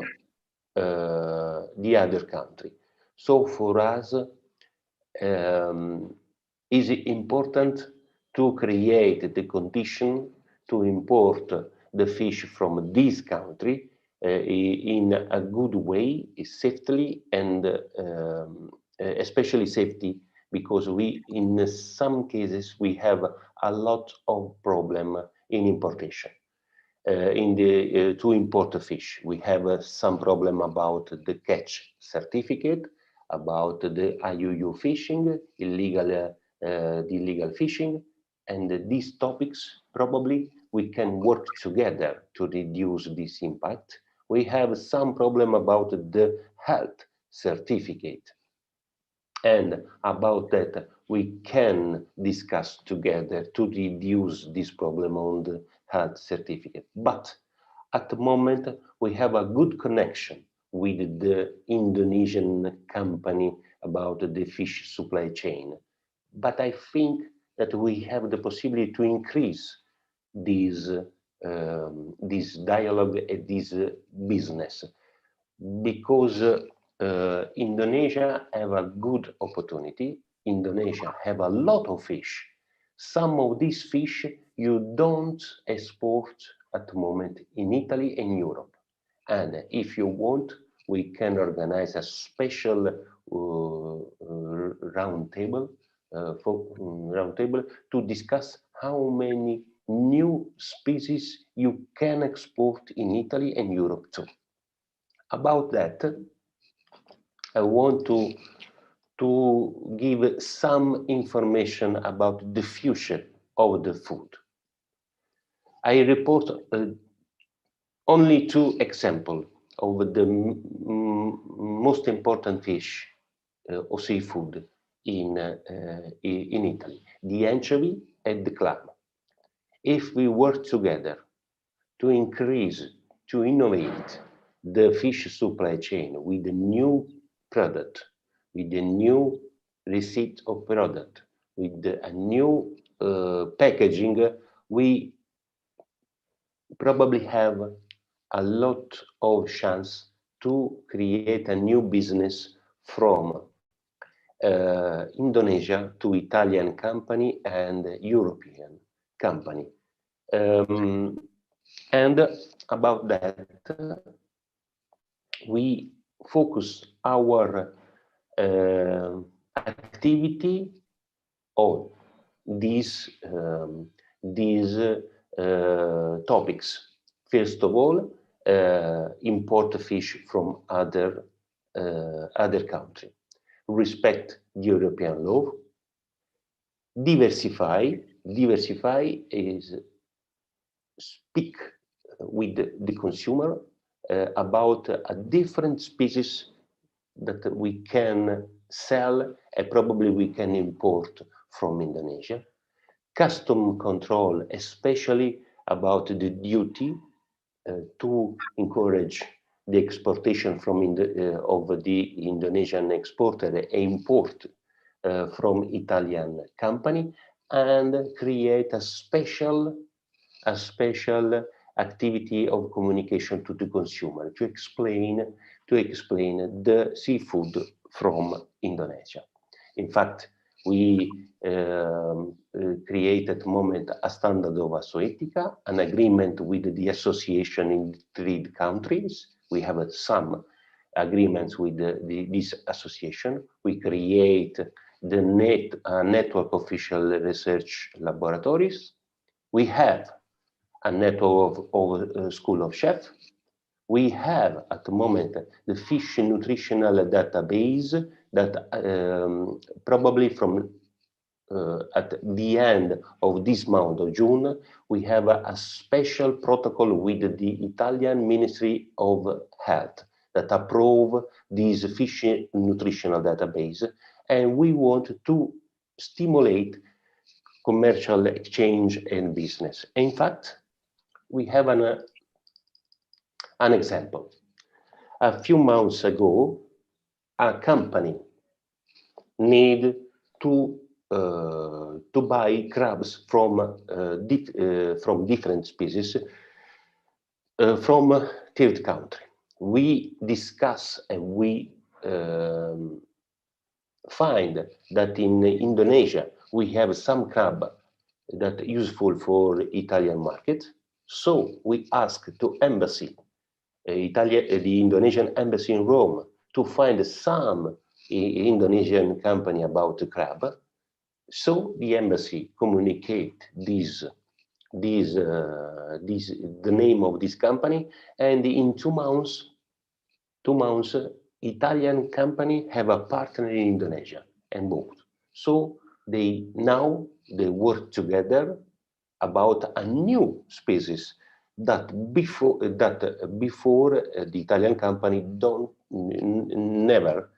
the other country. So for us, is important to create the condition to import the fish from this country in a good way, safely, and especially safety, because we, in some cases, we have a lot of problem in importation. To import the fish, we have some problem about the catch certificate, about the IUU fishing, the illegal fishing, and these topics probably we can work together to reduce this impact. We have some problem about the health certificate, and about that we can discuss together to reduce this problem on the health certificate. But at the moment we have a good connection with the Indonesian company about the fish supply chain. But I think that we have the possibility to increase this dialogue and this business, because Indonesia have a good opportunity. Indonesia have a lot of fish. Some of these fish you don't export at the moment in Italy and Europe. And if you want, we can organize a special round table to discuss how many new species you can export in Italy and Europe too. About that, I want to give some information about the future of the food. I report only 2 examples of the most important fish or seafood in Italy: the anchovy and the clam. If we work together to increase, to innovate the fish supply chain with a new product, with a new receipt of product, with a new packaging, we probably have a lot of chance to create a new business from Indonesia to Italian company and European company. And about that, we focus our activity on these topics. First of all, import fish from other country, respect the European law, diversify is speak with the consumer about a different species that we can sell and probably we can import from Indonesia. Custom control, especially about the duty to encourage the exportation from of the Indonesian exporter and import from Italian company, and create a special activity of communication to the consumer to explain the seafood from Indonesia. In fact, we create at the moment a standard of Asoetica, an agreement with the association in 3 countries. We have some agreements with this association. We create the network of official research laboratories. We have a network of school of chefs. We have at the moment the fish nutritional database that probably from at the end of this month of June, we have a special protocol with the Italian Ministry of Health that approve this fish nutritional database. And we want to stimulate commercial exchange and business. In fact, we have an example. A few months ago, a company need to buy crabs from different species from third country. We discuss and we find that in Indonesia we have some crab that are useful for Italian market. So we ask to embassy, the Indonesian embassy in Rome, to find some Indonesian company about the crab. So the embassy communicate the name of this company, and in 2 months, Italian company have a partner in Indonesia and moved. So they work together about a new species that before the Italian company never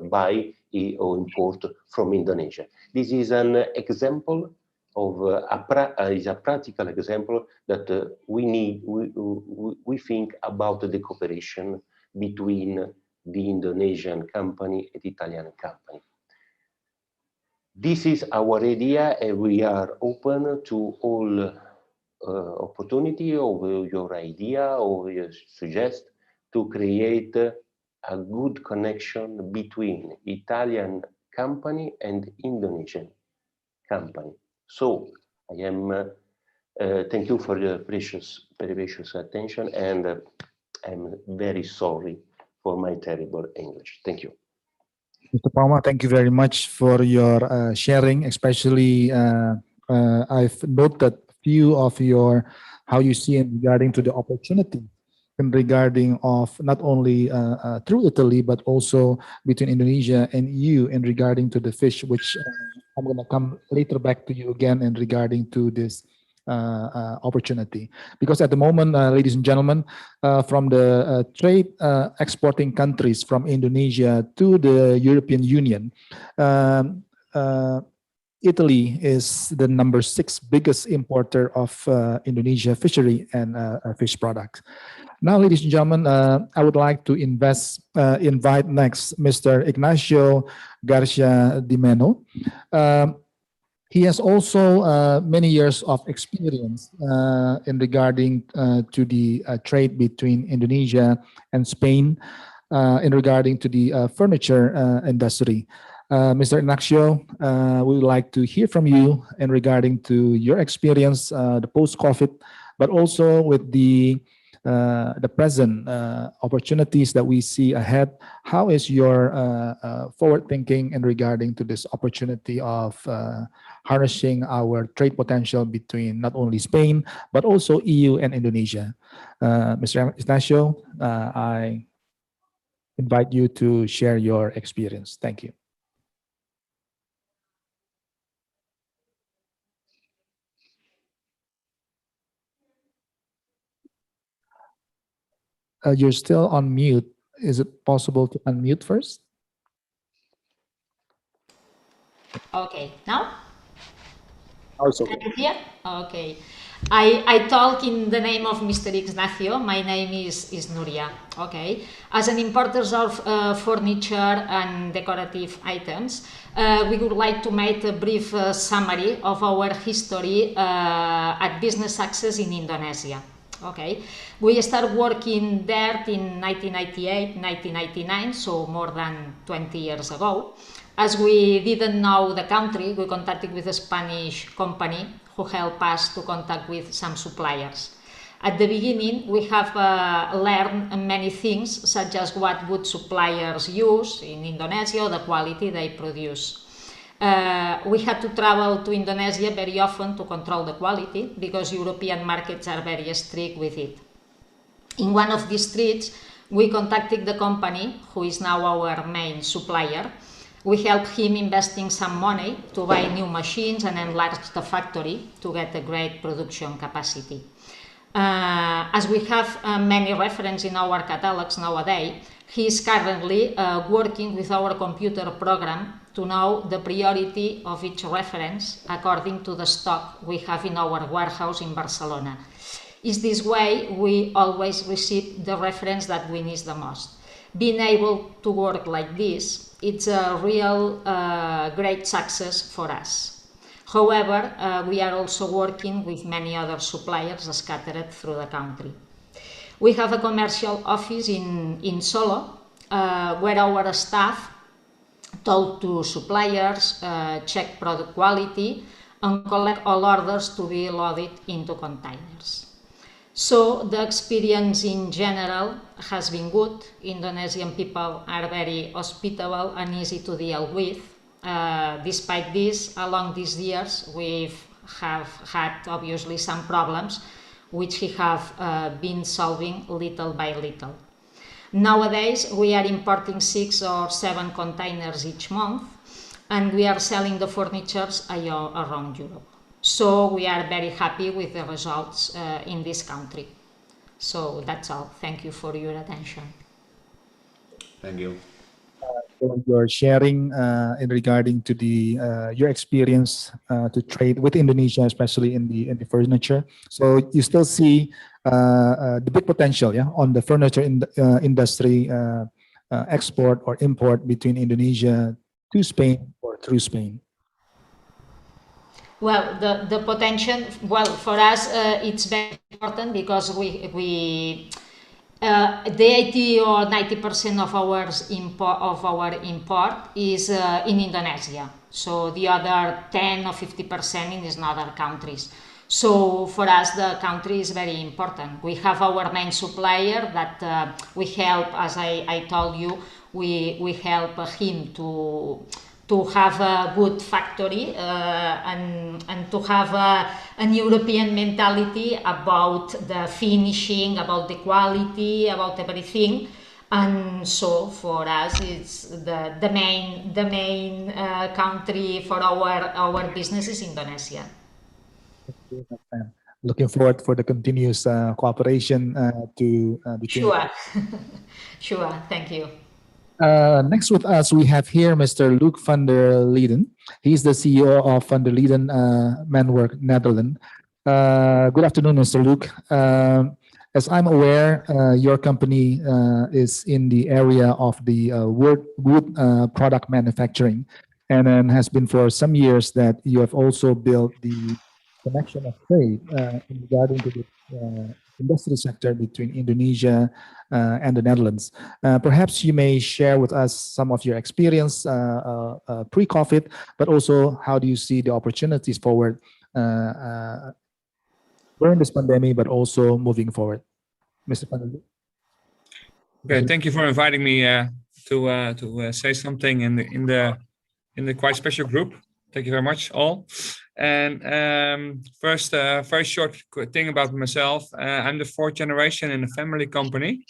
buy or import from Indonesia. This is an example of a practical example that we think about the cooperation between the Indonesian company and Italian company. This is our idea, and we are open to all opportunity of your idea or your suggest to create a good connection between Italian company and Indonesian company. So I am thank you for your precious attention, and I'm very sorry for my terrible English. Thank you. Mr. Palma, thank you very much for your sharing. Especially, I've noted a few of your how you see it regarding to the opportunity in regarding of not only through Italy but also between Indonesia and EU in regarding to the fish, which I'm going to come later back to you again in regarding to this opportunity, because at the moment, ladies and gentlemen, from the trade exporting countries from Indonesia to the European Union, Italy is the number 6 biggest importer of Indonesia fishery and fish products. Now, ladies and gentlemen, I would like to invite next Mr. Ignacio Garcia Di Meno. He has also many years of experience in regarding to the trade between Indonesia and Spain in regarding to the furniture industry. Mr. Ignacio, we would like to hear from you in regarding to your experience, the post-COVID, but also with the present opportunities that we see ahead. How is your forward thinking in regarding to this opportunity of harnessing our trade potential between not only Spain, but also EU and Indonesia? Mr. Ignacio, I invite you to share your experience. Thank you. You're still on mute. Is it possible to unmute first? Okay, now? Also, Can you hear? Okay. I talk in the name of Mr. Ignacio. My name is Nuria. Okay. As an importers of furniture and decorative items, we would like to make a brief summary of our history at Business Access in Indonesia. Okay. We started working there in 1998, 1999, so more than 20 years ago. As we didn't know the country, we contacted with a Spanish company who helped us to contact with some suppliers. At the beginning, we have learned many things, such as what good suppliers use in Indonesia, the quality they produce. We had to travel to Indonesia very often to control the quality because European markets are very strict with it. In one of these streets, we contacted the company, who is now our main supplier. We helped him investing some money to buy new machines and enlarge the factory to get a great production capacity. As we have many references in our catalogs nowadays, he is currently working with our computer program to know the priority of each reference according to the stock we have in our warehouse in Barcelona. Is this way we always receive the reference that we need the most. Being able to work like this, it's a real great success for us. However, we are also working with many other suppliers scattered through the country. We have a commercial office in Solo, where our staff talk to suppliers, check product quality, and collect all orders to be loaded into containers. So the experience in general has been good. Indonesian people are very hospitable and easy to deal with. Despite this, along these years, we have had obviously some problems, which we have been solving little by little. Nowadays, we are importing 6 or 7 containers each month, and we are selling the furniture around Europe. So we are very happy with the results in this country. So that's all. Thank you for your attention. Thank you. for your sharing in regarding to the your experience to trade with Indonesia, especially in the furniture. So you still see the big potential, yeah, on the furniture industry export or import between Indonesia to Spain or through Spain. Well, the potential, well, for us, it's very important because the 80 or 90% of our import is in Indonesia. So the other 10 or 50% in other countries. So for us, the country is very important. We have our main supplier that we help, as I told you, we help him to have a good factory and to have an European mentality about the finishing, about the quality, about everything. And so for us, it's the main country for our business is Indonesia. Looking forward for the continuous cooperation between. Sure, sure. Thank you. Next with us, we have here Mr. Luc van der Lieden. He's the CEO of Van der Lieden Manwork Netherlands. Good afternoon, Mr. Luc. As I'm aware, your company is in the area of the wood product manufacturing, and then has been for some years that you have also built the connection of trade regarding to the industry sector between Indonesia and the Netherlands. Perhaps you may share with us some of your experience pre-COVID, but also how do you see the opportunities forward during this pandemic, but also moving forward, Mr. Van der Lieden. Okay, thank you for inviting me to say something in the quite special group. Thank you very much, all. And first, very short thing about myself. I'm the 4th generation in a family company.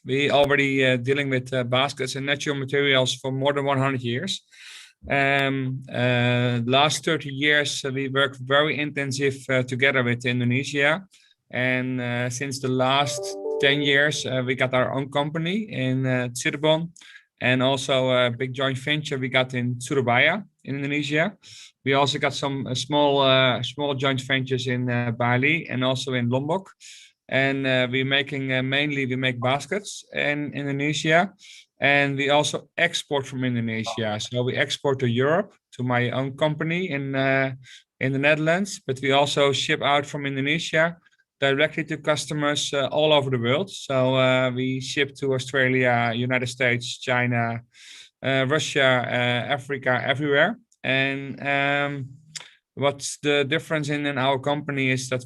We already dealing with baskets and natural materials for more than 100 years. Last 30 years, we worked very intensive together with Indonesia. And since the last 10 years, we got our own company in Cirebon. and also a big joint venture we got in Surabaya in Indonesia. We also got some small joint ventures in Bali and also in Lombok. And we're making mainly we make baskets in Indonesia, and we also export from Indonesia. So we export to Europe to my own company in the Netherlands, but we also ship out from Indonesia directly to customers all over the world. So we ship to Australia, United States, China, Russia, Africa, everywhere. And what's the difference in our company is that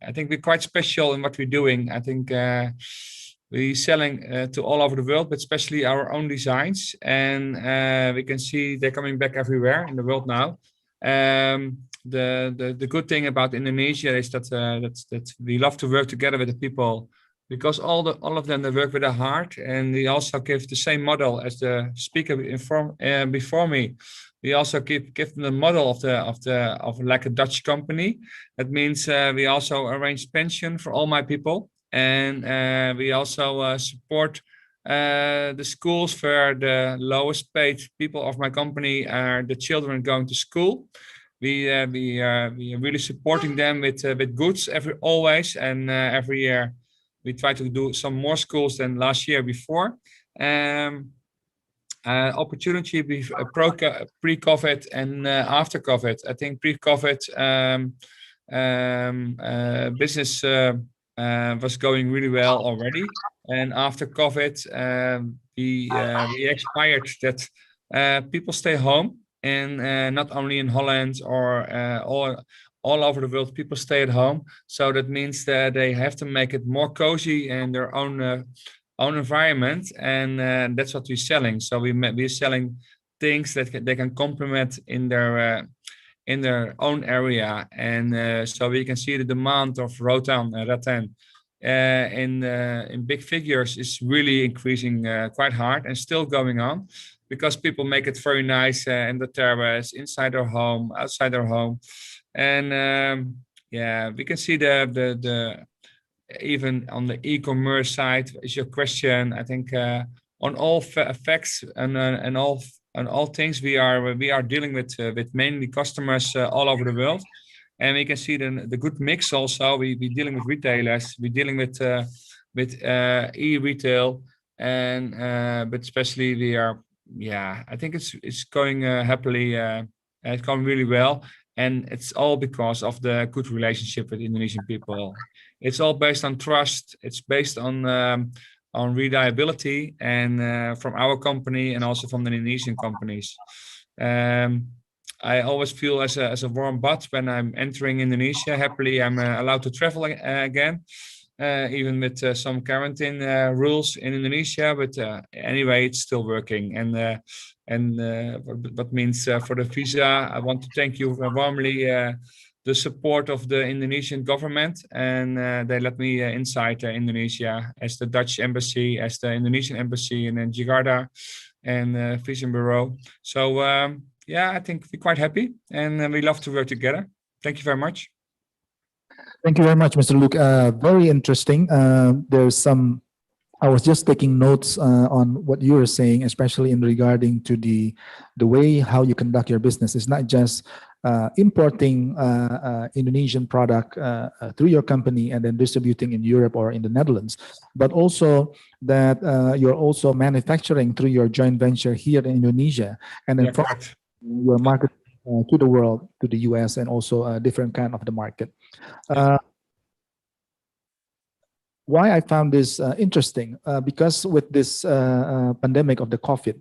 I think we're quite special in what we're doing. I think we're selling to all over the world, but especially our own designs. And we can see they're coming back everywhere in the world now. The good thing about Indonesia is that we love to work together with the people, because all of them, they work with their heart, and we also give the same model as the speaker before me. We also give them the model of like a Dutch company. That means we also arrange pension for all my people, and we also support the schools where the lowest paid people of my company are the children going to school. We are really supporting them with goods always, and every year we try to do some more schools than last year before. Opportunity pre-COVID and after COVID. I think pre-COVID business was going really well already, and after COVID we expired that people stay home, and not only in Holland or all over the world, people stay at home. So that means that they have to make it more cozy in their own environment, and that's what we're selling. So we're selling things that they can complement in their own area, and so we can see the demand of rattan in big figures is really increasing quite hard, and still going on, because people make it very nice in the terrace, inside their home, outside their home, and yeah, we can see the even on the e-commerce side is your question. I think on all facts and all things we are dealing with mainly customers all over the world, and we can see the good mix also. We're dealing with retailers, we're dealing with e-retail, and but especially we are, yeah, I think it's going happily. It's going really well, and it's all because of the good relationship with Indonesian people. It's all based on trust. It's based on reliability, and from our company and also from the Indonesian companies. I always feel as a warm butt when I'm entering Indonesia. Happily, I'm allowed to travel again, even with some quarantine rules in Indonesia. But anyway, it's still working. And what means for the visa, I want to thank you warmly. The support of the Indonesian government, and they let me inside Indonesia as the Dutch embassy, as the Indonesian embassy in Jakarta, and Visa Bureau. So yeah, I think we're quite happy, and we love to work together. Thank you very much. Thank you very much, Mr. Luke. Very interesting. I was just taking notes on what you were saying, especially in regarding to the way how you conduct your business. It's not just importing Indonesian product through your company and then distributing in Europe or in the Netherlands, but also that you're also manufacturing through your joint venture here in Indonesia, and then your market to the world, to the US, and also a different kind of the market. Why I found this interesting, because with this pandemic of the COVID,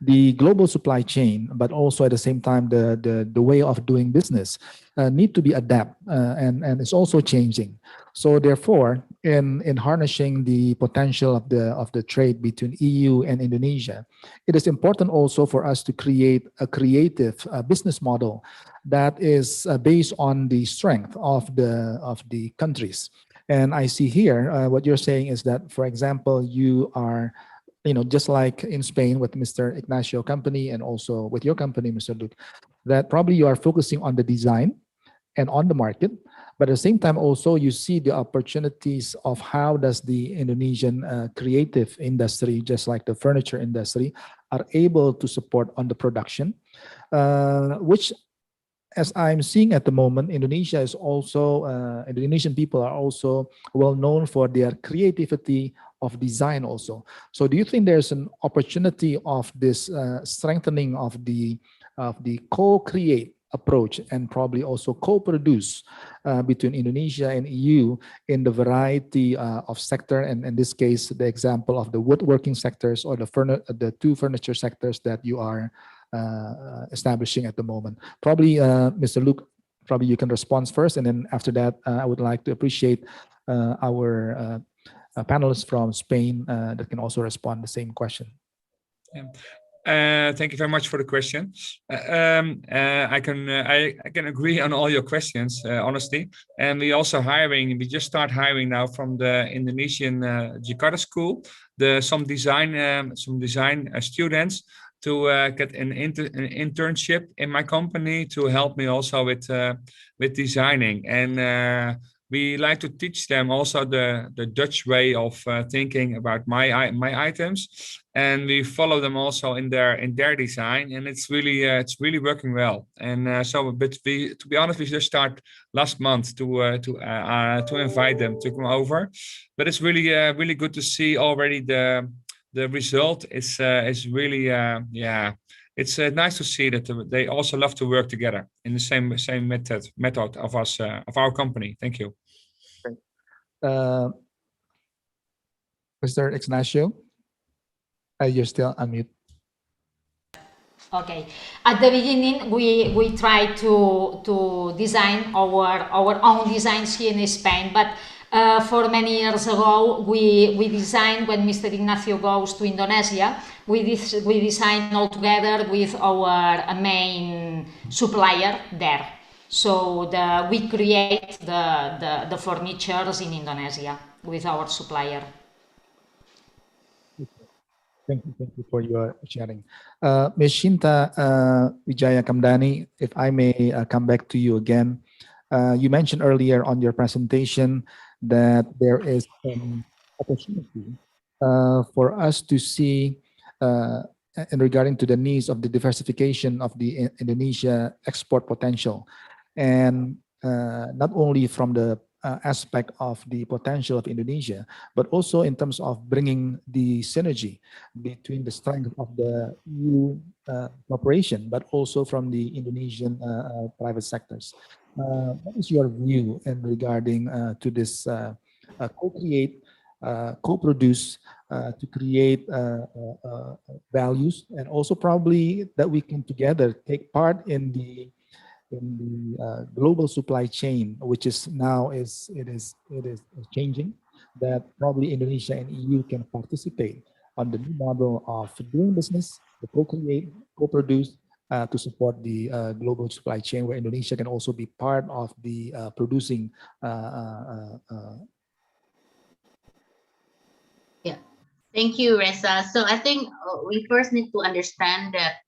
the global supply chain, but also at the same time the way of doing business need to be adapt, and it's also changing. So therefore, in harnessing the potential of the trade between EU and Indonesia, it is important also for us to create a creative business model that is based on the strength of the countries. And I see here what you're saying is that, for example, you are, just like in Spain with Mr. Ignacio company and also with your company, Mr. Luke, that probably you are focusing on the design and on the market, But at the same time, also you see the opportunities of how does the Indonesian creative industry, just like the furniture industry, are able to support on the production, which, as I'm seeing at the moment, Indonesia is also, Indonesian people are also well known for their creativity of design also. So do you think there's an opportunity of this strengthening of the co-create approach and probably also co-produce between Indonesia and EU in the variety of sector, and in this case, the example of the woodworking sectors or the two furniture sectors that you are establishing at the moment? Probably, Mr. Luke, probably you can respond first, and then after that, I would like to appreciate our panelists from Spain that can also respond the same question. Thank you very much for the question. I can agree on all your questions, honestly. And we just start hiring now from the Indonesian Jakarta school, some design students to get an internship in my company to help me also with designing. And we like to teach them also the Dutch way of thinking about my items, and we follow them also in their design, and it's really working well. And to be honest, we just start last month to invite them to come over, but it's really good to see already the result is really it's nice to see that they also love to work together in the same method of us of our company. Thank you. Mr. Ignacio, you're still unmute. Okay. At the beginning, we tried to design our own designs here in Spain, but for many years ago, we designed, when Mr. Ignacio goes to Indonesia, we designed all together with our main supplier there. So we create the furnitures in Indonesia with our supplier. Thank you for your sharing. Ms. Shinta Wijaya Kamdani, if I may come back to you again. You mentioned earlier on your presentation that there is an opportunity for us to see in regarding to the needs of the diversification of the Indonesia export potential. And not only from the aspect of the potential of Indonesia, but also in terms of bringing the synergy between the strength of the EU cooperation, but also from the Indonesian private sectors. What is your view in regarding to this co-create, co-produce, to create values, and also probably that we can together take part in the global supply chain, which is now is changing, that probably Indonesia and EU can participate on the new model of doing business, the co-create, co-produce, to support the global supply chain, where Indonesia can also be part of the producing. Yeah, thank you, Reza. So I think we first need to understand that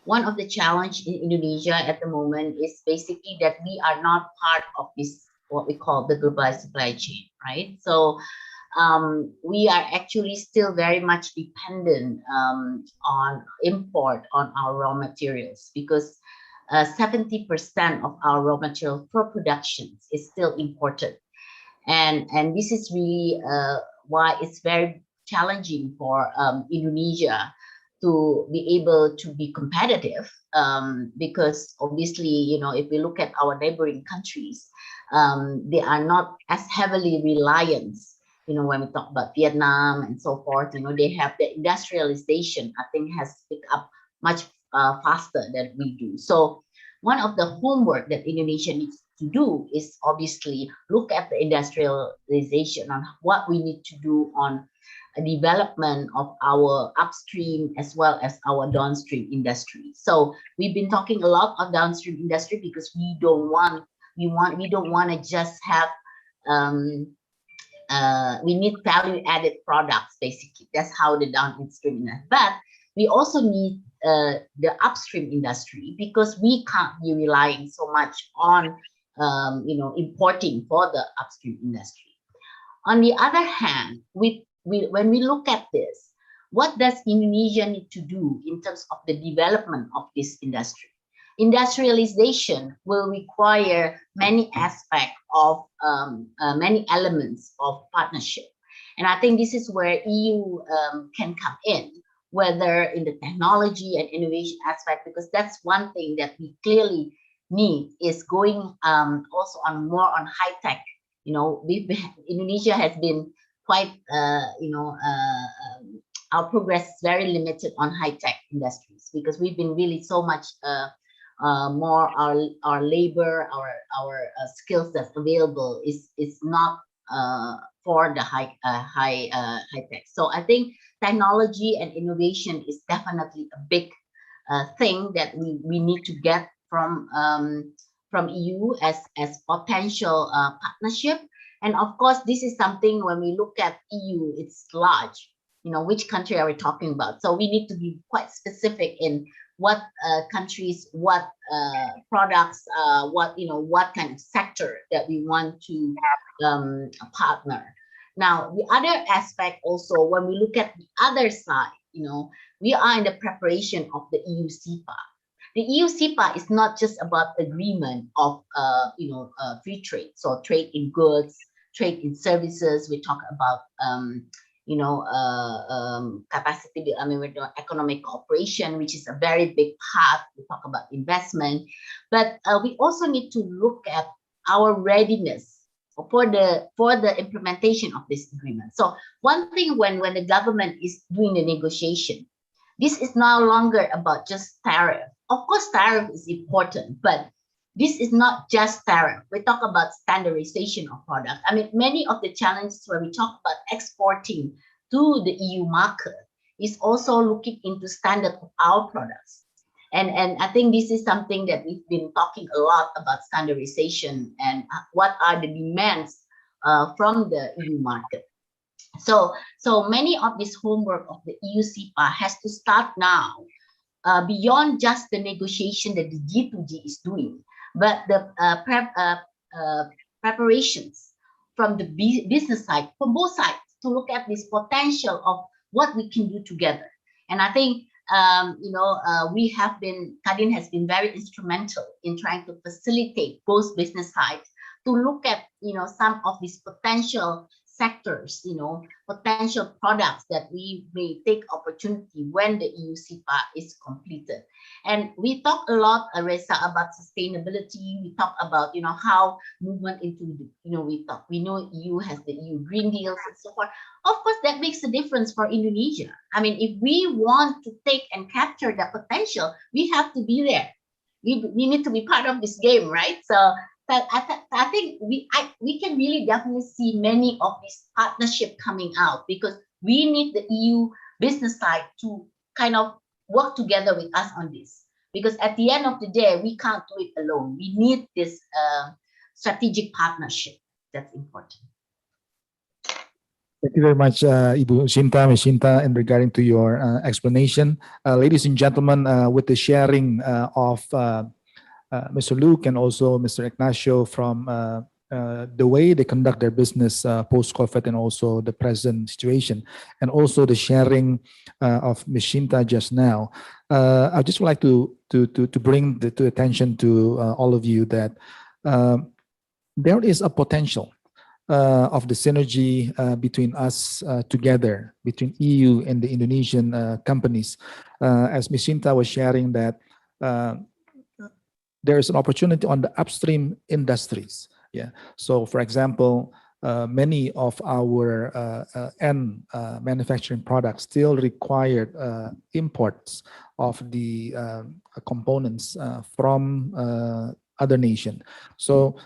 one of the challenge in Indonesia at the moment is basically that we are not part of this, what we call the global supply chain, right? So we are actually still very much dependent on import on our raw materials, because 70% of our raw material for productions is still imported. And this is really why it's very challenging for Indonesia to be able to be competitive, because obviously, you know, if we look at our neighboring countries, they are not as heavily reliant, you know, when we talk about Vietnam and so forth, you know, they have the industrialization, I think, has picked up much faster than we do. So one of the homework that Indonesia needs to do is obviously look at the industrialization on what we need to do on development of our upstream as well as our downstream industry. So we've been talking a lot of downstream industry because we don't want to just have we need value added products, basically. That's how the downstream is. But we also need the upstream industry, because we can't be relying so much on importing for the upstream industry. On the other hand, when we look at this, what does Indonesia need to do in terms of the development of this industry? Industrialization will require many aspects of many elements of partnership. And I think this is where EU can come in, whether in the technology and innovation aspect, because that's one thing that we clearly need is going also on more on high tech. Indonesia has been quite, our progress is very limited on high tech industries because we've been really so much more our labor, our skills that's available is not for the high tech. So I think technology and innovation is definitely a big thing that we need to get from EU as potential partnership. And of course, this is something when we look at EU, it's large. Which country are we talking about? So we need to be quite specific in what countries, what products, what kind of sector that we want to partner. Now, the other aspect also, when we look at the other side, we are in the preparation of the EU CEPA. The EU CEPA is not just about agreement of free trade, so trade in goods, trade in services. We talk about capacity, economic cooperation, which is a very big part. We talk about investment, but we also need to look at our readiness for the implementation of this agreement. So one thing when the government is doing the negotiation, this is no longer about just tariff. Of course, tariff is important, but this is not just tariff. We talk about standardization of products. Many of the challenges when we talk about exporting to the EU market is also looking into standard of our products. And I think this is something that we've been talking a lot about standardization and what are the demands from the EU market. So many of this homework of the EU CEPA has to start now, beyond just the negotiation that the G2G is doing, but the preparations from the business side, from both sides, to look at this potential of what we can do together. And I think Kadin has been very instrumental in trying to facilitate both business sides to look at some of these potential sectors, potential products that we may take opportunity when the EU CEPA is completed. And we talk a lot, Reza, about sustainability. We talk about, how movement into we know EU has the EU Green Deals and so forth. Of course, that makes a difference for Indonesia. If we want to take and capture that potential, we have to be there. We need to be part of this game, right? So I think we can really definitely see many of these partnerships coming out because we need the EU business side to kind of work together with us on this. Because at the end of the day, we can't do it alone. We need this strategic partnership. That's important. Thank you very much, Ibu Shinta, Ms. Shinta, in regarding to your explanation. Ladies and gentlemen, with the sharing of Mr. Luke and also Mr. Ignacio from the way they conduct their business post-COVID and also the present situation, and also the sharing of Ms. Shinta just now, I just would like to bring to attention to all of you that there is a potential of the synergy between us together, between EU and the Indonesian companies. As Ms. Shinta was sharing that there is an opportunity on the upstream industries. Yeah. So, for example, many of our end manufacturing products still require imports of the components from other nations. So,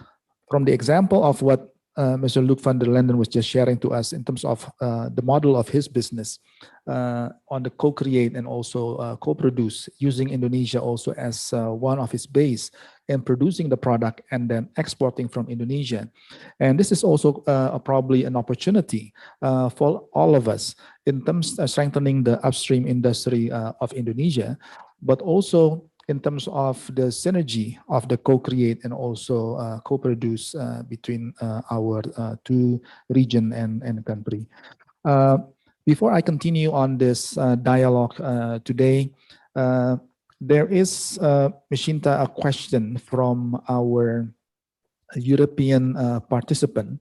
from the example of what Mr. Luke van der Linden was just sharing to us in terms of the model of his business on the co-create and also co-produce, using Indonesia also as one of his base in producing the product and then exporting from Indonesia. And this is also probably an opportunity for all of us in terms of strengthening the upstream industry of Indonesia, but also in terms of the synergy of the co-create and also co-produce between our two region and country. Before I continue on this dialogue today, there is, Ms. Shinta, a question from our European participant.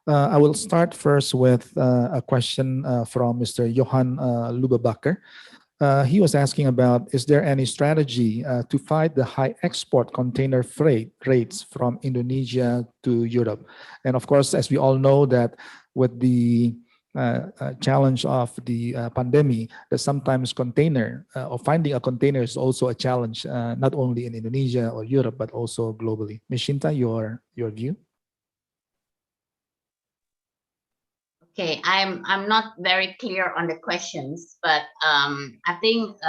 I will start first with a question from Mr. Johan Lubebakker. He was asking about, is there any strategy to fight the high export container freight rates from Indonesia to Europe? And of course, as we all know that with the challenge of the pandemic, that sometimes container or finding a container is also a challenge, not only in Indonesia or Europe, but also globally. Ms. Shinta, your view? Okay, I'm not very clear on the questions, but I think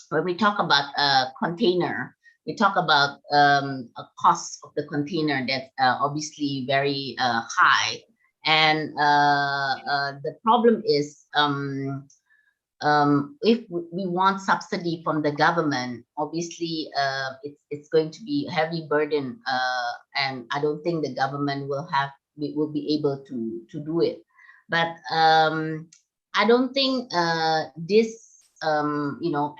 when we talk about a container, we talk about a cost of the container that's obviously very high. And the problem is if we want subsidy from the government, obviously it's going to be a heavy burden, and I don't think the government will be able to do it. But I don't think this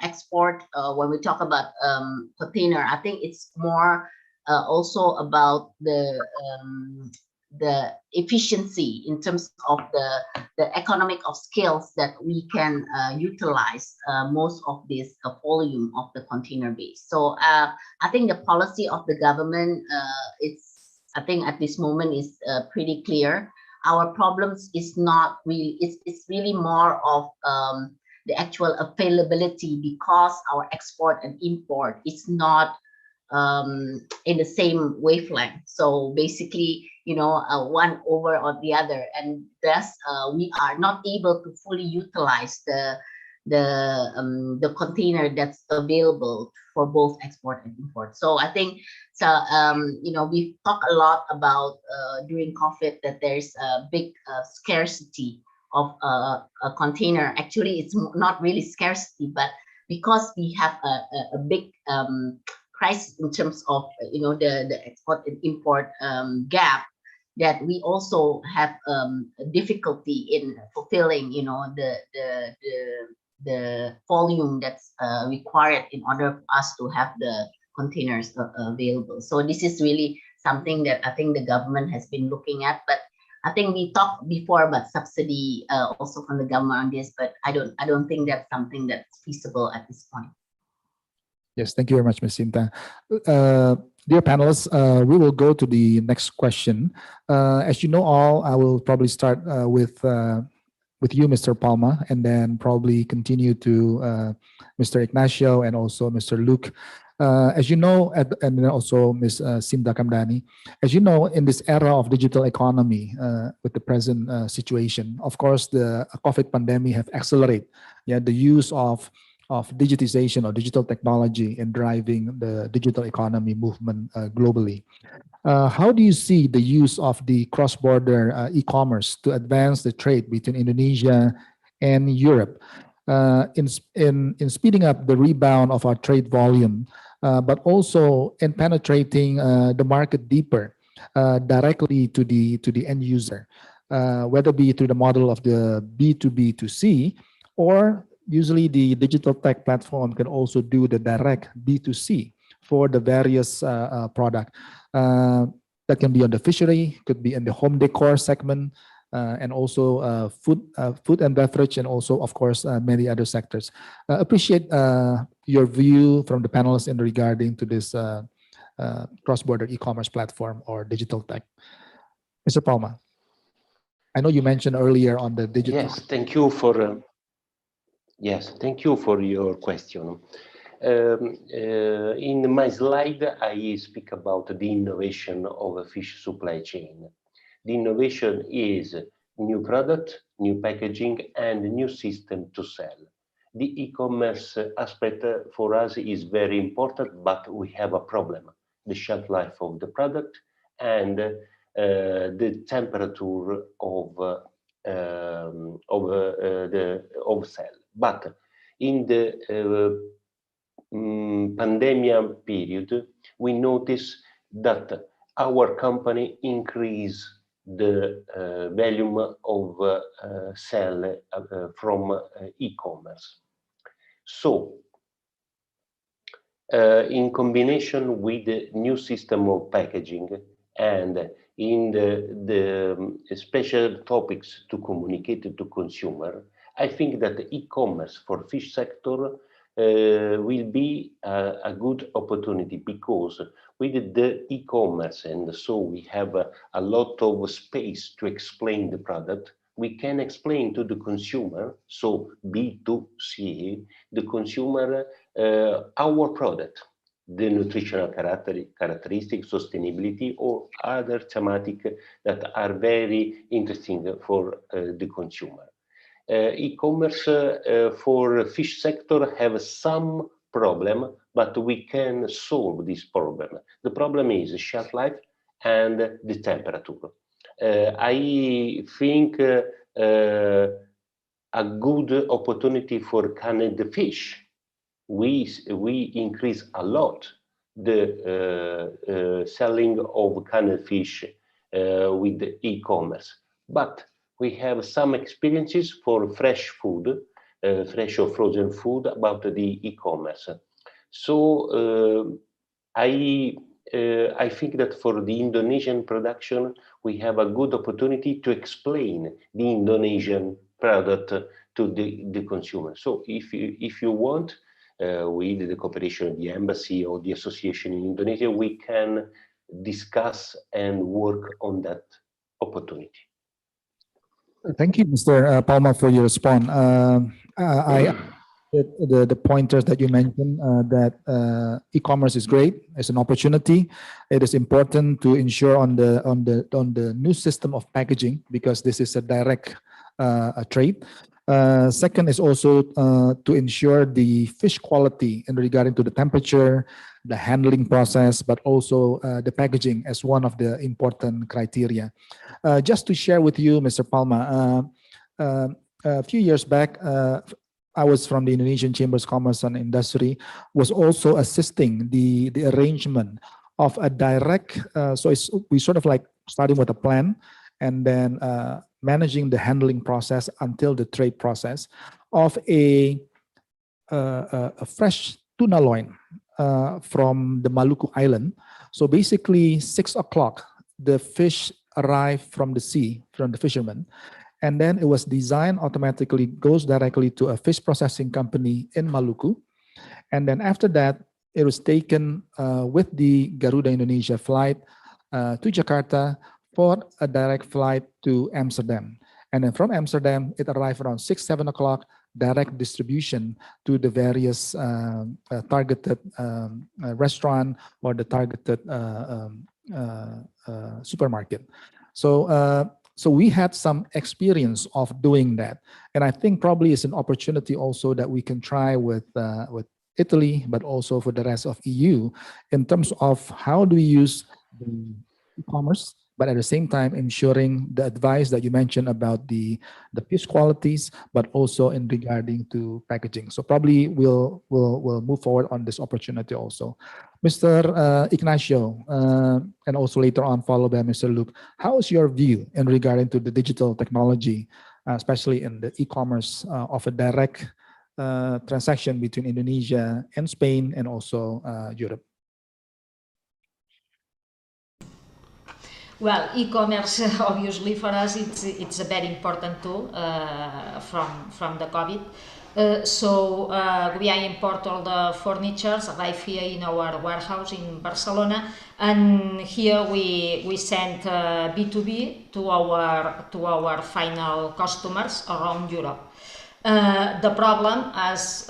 export, when we talk about container, I think it's more also about the efficiency in terms of the economic of scales that we can utilize most of this volume of the container base. So I think the policy of the government, I think at this moment is pretty clear. Our problems is not really, it's really more of the actual availability, because our export and import is not in the same wavelength. So basically, one over or the other, and thus we are not able to fully utilize the container that's available for both export and import. So I think we talk a lot about during COVID that there's a big scarcity of a container. Actually, it's not really scarcity, but because we have a big crisis in terms of the export and import gap, that we also have a difficulty in fulfilling the volume that's required in order for us to have the containers available. So this is really something that I think the government has been looking at. But I think we talked before about subsidy also from the government on this, but I don't think that's something that's feasible at this point. Yes, thank you very much, Ms. Sinta. Dear panelists, we will go to the next question. As you know all, I will probably start with you, Mr. Palma, and then probably continue to Mr. Ignacio and also Mr. Luke. As you know, and then also Ms. Sinta Kamdani, as you know, in this era of digital economy, with the present situation, of course, the COVID pandemic have accelerated the use of digitization or digital technology in driving the digital economy movement globally. How do you see the use of the cross-border e-commerce to advance the trade between Indonesia and Europe in speeding up the rebound of our trade volume, but also in penetrating the market deeper directly to the end user, whether it be through the model of the B2B2C, or usually the digital tech platform can also do the direct B2C for the various product. That can be on the fishery, could be in the home decor segment, and also food and beverage, and also, of course, many other sectors. Appreciate your view from the panelists in regarding to this cross-border e-commerce platform or digital tech. Mr. Palma, I know you mentioned earlier on the digital. Yes, thank you for your question. In my slide, I speak about the innovation of a fish supply chain. The innovation is new product, new packaging, and new system to sell. The e-commerce aspect for us is very important, but we have a problem: the shelf life of the product and the temperature of sale. But in the pandemic period, we notice that our company increase the volume of sell from e-commerce. So, in combination with the new system of packaging and in the special topics to communicate to consumer, I think that the e-commerce for fish sector will be a good opportunity, because with the e-commerce, and so we have a lot of space to explain the product, we can explain to the consumer, so B2C, the consumer, our product, the nutritional characteristics, sustainability, or other thematic that are very interesting for the consumer. E-commerce for fish sector have some problem, but we can solve this problem. The problem is shelf life and the temperature. I think a good opportunity for canned fish. We increase a lot the selling of canned fish with the e-commerce, but we have some experiences for fresh food, fresh or frozen food about the e-commerce. So I think that for the Indonesian production, we have a good opportunity to explain the Indonesian product to the consumer. So if you want, with the cooperation of the embassy or the association in Indonesia, we can discuss and work on that opportunity. Thank you, Mr. Palma, for your response. The pointers that you mentioned, that e-commerce is great, it's an opportunity. It is important to ensure on the new system of packaging, because this is a direct trade. Second is also to ensure the fish quality in regarding to the temperature, the handling process, but also the packaging as one of the important criteria. Just to share with you, Mr. Palma, a few years back, I was from the Indonesian Chambers of Commerce and Industry, was also assisting the arrangement of a direct, we sort of like starting with a plan and then managing the handling process until the trade process of a fresh tuna loin from the Maluku Island. So basically 6 o'clock, the fish arrived from the sea, from the fishermen. And then it was designed automatically, goes directly to a fish processing company in Maluku. And then after that, it was taken with the Garuda Indonesia flight to Jakarta for a direct flight to Amsterdam. And then from Amsterdam, it arrived around 6, 7 o'clock, direct distribution to the various targeted restaurant or the targeted supermarket. So we had some experience of doing that. And I think probably it's an opportunity also that we can try with Italy, but also for the rest of EU in terms of how do we use the e-commerce, but at the same time ensuring the advice that you mentioned about the fish qualities, but also in regarding to packaging. So probably we'll move forward on this opportunity also. Mr. Ignacio, and also later on followed by Mr. Luke, how is your view in regarding to the digital technology, especially in the e-commerce of a direct transaction between Indonesia and Spain and also Europe? Well, e-commerce, obviously for us, it's a very important tool from the COVID. We import all the furnitures, arrive here in our warehouse in Barcelona, and here we send B2B to our final customers around Europe. The problem, as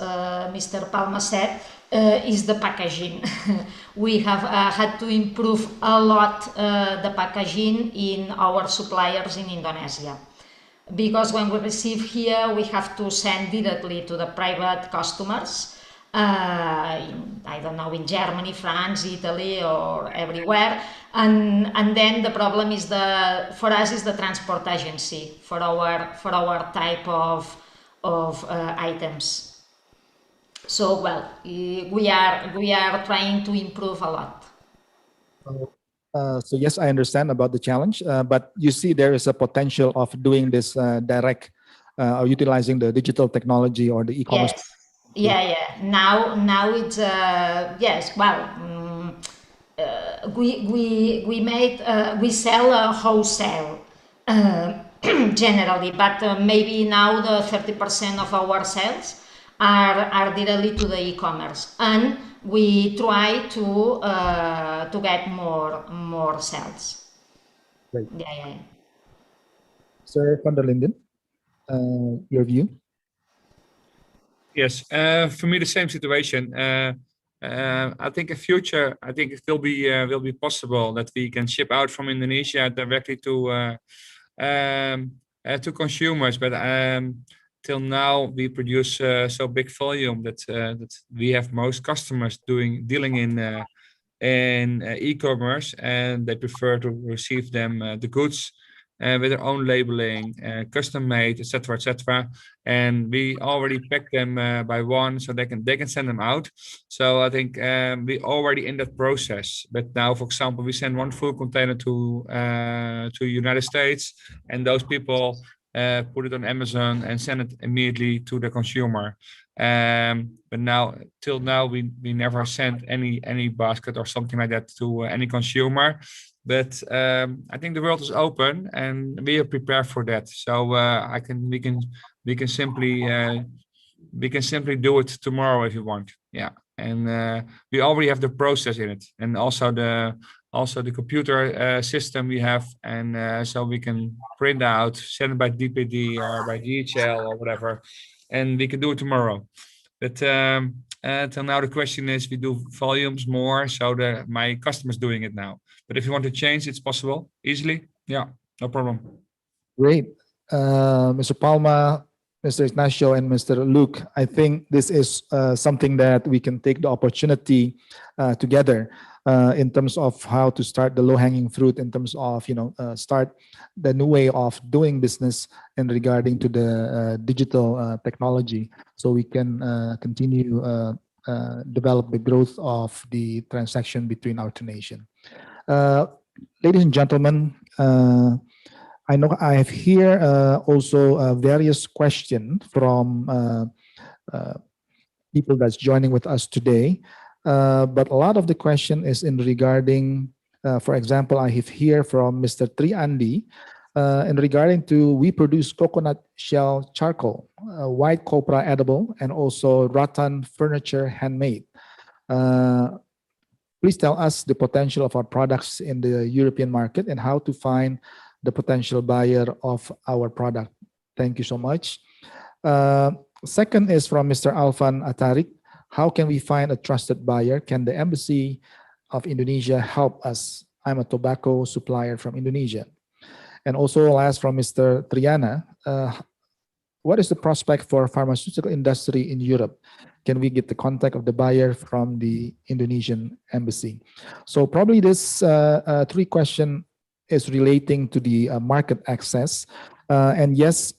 Mr. Palma said, is the packaging. We have had to improve a lot the packaging in our suppliers in Indonesia. Because when we receive here, we have to send directly to the private customers, I don't know, in Germany, France, Italy, or everywhere. And then the problem is for us is the transport agency for our type of items. So well, we are trying to improve a lot. So yes, I understand about the challenge, but you see there is a potential of doing this direct or utilizing the digital technology or the e-commerce. Yes. Yeah. Now it's yes. Well, we sell wholesale generally, but maybe now the 30% of our sales are directly to the e-commerce, and we try to get more sales. Right. Yeah. Sir van der Linden, your view? Yes, for me the same situation. I think in future, I think it will be possible that we can ship out from Indonesia directly to consumers. But till now, we produce so big volume that we have most customers dealing in e-commerce, and they prefer to receive them the goods with their own labeling, custom made, etc., etc. And we already pack them by one, so they can send them out. So I think we already in that process. But now, for example, we send one full container to United States, and those people put it on Amazon and send it immediately to the consumer. But now, till now, we never sent any basket or something like that to any consumer. But I think the world is open, and we are prepared for that. So we can simply do it tomorrow if you want. Yeah, and we already have the process in it, and also the computer system we have, and so we can print out, send it by DPD or by DHL or whatever, and we can do it tomorrow. But till now, the question is, we do volumes more, so my customers doing it now. But if you want to change, it's possible easily. Yeah, no problem. Great. Mr. Palma, Mr. Ignacio, and Mr. Luke, I think this is something that we can take the opportunity together in terms of how to start the low-hanging fruit, in terms of, start the new way of doing business and regarding to the digital technology, so we can continue develop the growth of the transaction between our two nations. Ladies and gentlemen, I know I have here also various questions from people that's joining with us today, but a lot of the question is in regarding, for example, I have here from Mr. Tri Andi, in regarding to we produce coconut shell charcoal, white copra edible, and also rattan furniture handmade. Please tell us the potential of our products in the European market and how to find the potential buyer of our product. Thank you so much. Second is from Mr. Alvan Atarik. How can we find a trusted buyer? Can the Embassy of Indonesia help us? I'm a tobacco supplier from Indonesia. And also last from Mr. Triana. What is the prospect for pharmaceutical industry in Europe? Can we get the contact of the buyer from the Indonesian embassy? So probably this three question is relating to the market access. And yes,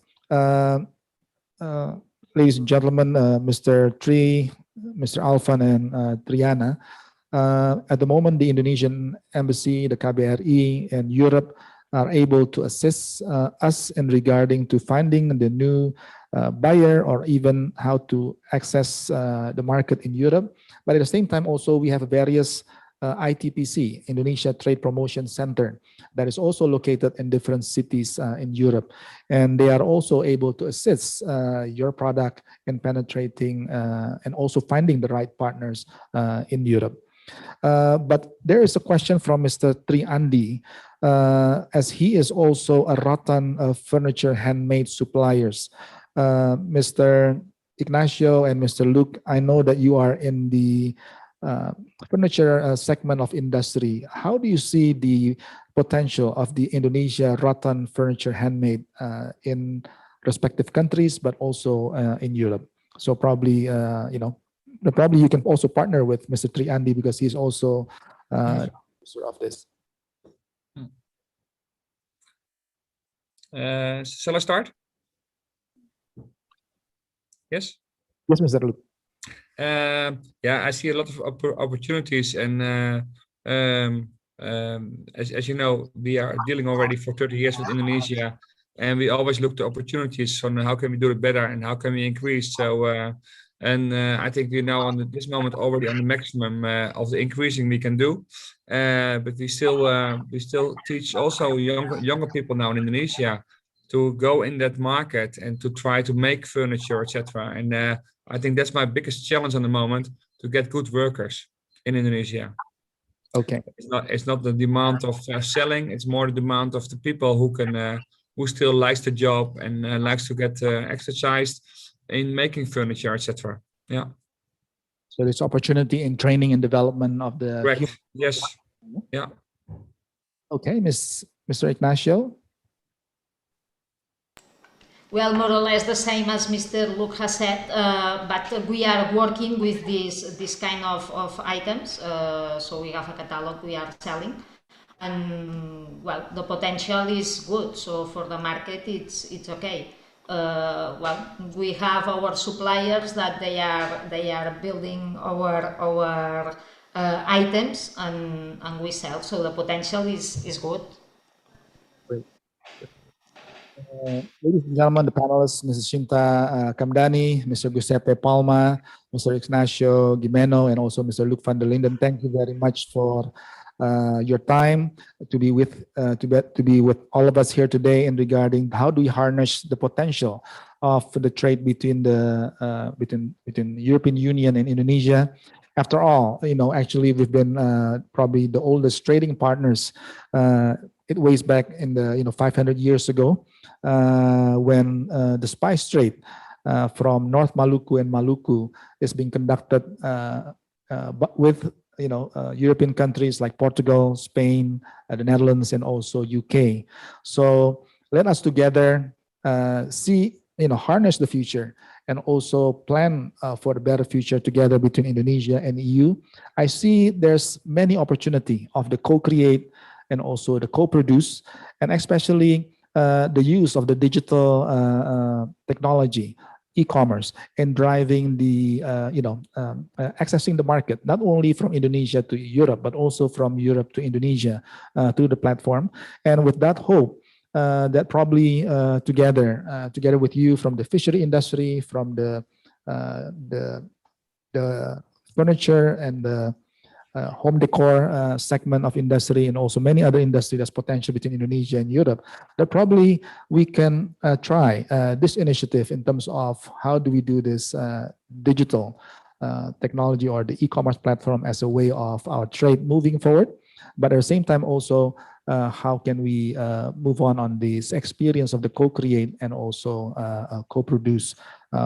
ladies and gentlemen, Mr. Tri, Mr. Alvan, and Triana, at the moment, the Indonesian embassy, the KBRI, and Europe are able to assist us in regarding to finding the new buyer or even how to access the market in Europe. But at the same time, also we have various ITPC, Indonesia Trade Promotion Center, that is also located in different cities in Europe. And they are also able to assist your product in penetrating and also finding the right partners in Europe. But there is a question from Mr. Tri Andi, as he is also a rattan furniture handmade suppliers. Mr. Ignacio and Mr. Luke, I know that you are in the furniture segment of industry. How do you see the potential of the Indonesia rattan furniture handmade in respective countries, but also in Europe? So probably, probably you can also partner with Mr. Tri Andi because he's also of this. Shall I start? Yes? Yes, Mr. Luke. Yeah, I see a lot of opportunities, and as you know, we are dealing already for 30 years with Indonesia, and we always look to opportunities on how can we do it better and how can we increase. So, I think we're now on this moment already on the maximum of the increasing we can do. But we still teach also younger people now in Indonesia to go in that market and to try to make furniture, etc. And I think that's my biggest challenge at the moment, to get good workers in Indonesia. Okay. It's not the demand of selling; it's more the demand of the people who still likes the job and likes to get exercised in making furniture, etc. Yeah. So there's opportunity in training and development of the. Correct. Yes. Yeah. Okay, Mr. Ignacio. Well, more or less the same as Mr. Luke has said, but we are working with this kind of items. So we have a catalog we are selling, and well, the potential is good. So for the market, it's okay. Well, we have our suppliers that they are building our items, and we sell. So the potential is good. Ladies and gentlemen, the panelists, Mrs. Shinta Kamdani, Mr. Giuseppe Palma, Mr. Ignacio Gimeno, and also Mr. Luke van der Linden, thank you very much for your time to be with all of us here today in regarding how do we harness the potential of the trade between the between European Union and Indonesia. After all, actually we've been probably the oldest trading partners. It weighs back in the 500 years ago, when the spice trade from North Maluku and Maluku is being conducted but with European countries like Portugal, Spain, the Netherlands, and also UK. So let us together harness the future and also plan for a better future together between Indonesia and EU. I see there's many opportunity of the co-create and also the co-produce, and especially the use of the digital technology, e-commerce, and driving the accessing the market, not only from Indonesia to Europe, but also from Europe to Indonesia through the platform. And with that hope, that probably together with you from the fishery industry, from the furniture and the home decor segment of industry, and also many other industries that's potential between Indonesia and Europe, that probably we can try this initiative in terms of how do we do this digital technology or the e-commerce platform as a way of our trade moving forward. But at the same time also, how can we move on this experience of the co-create and also co-produce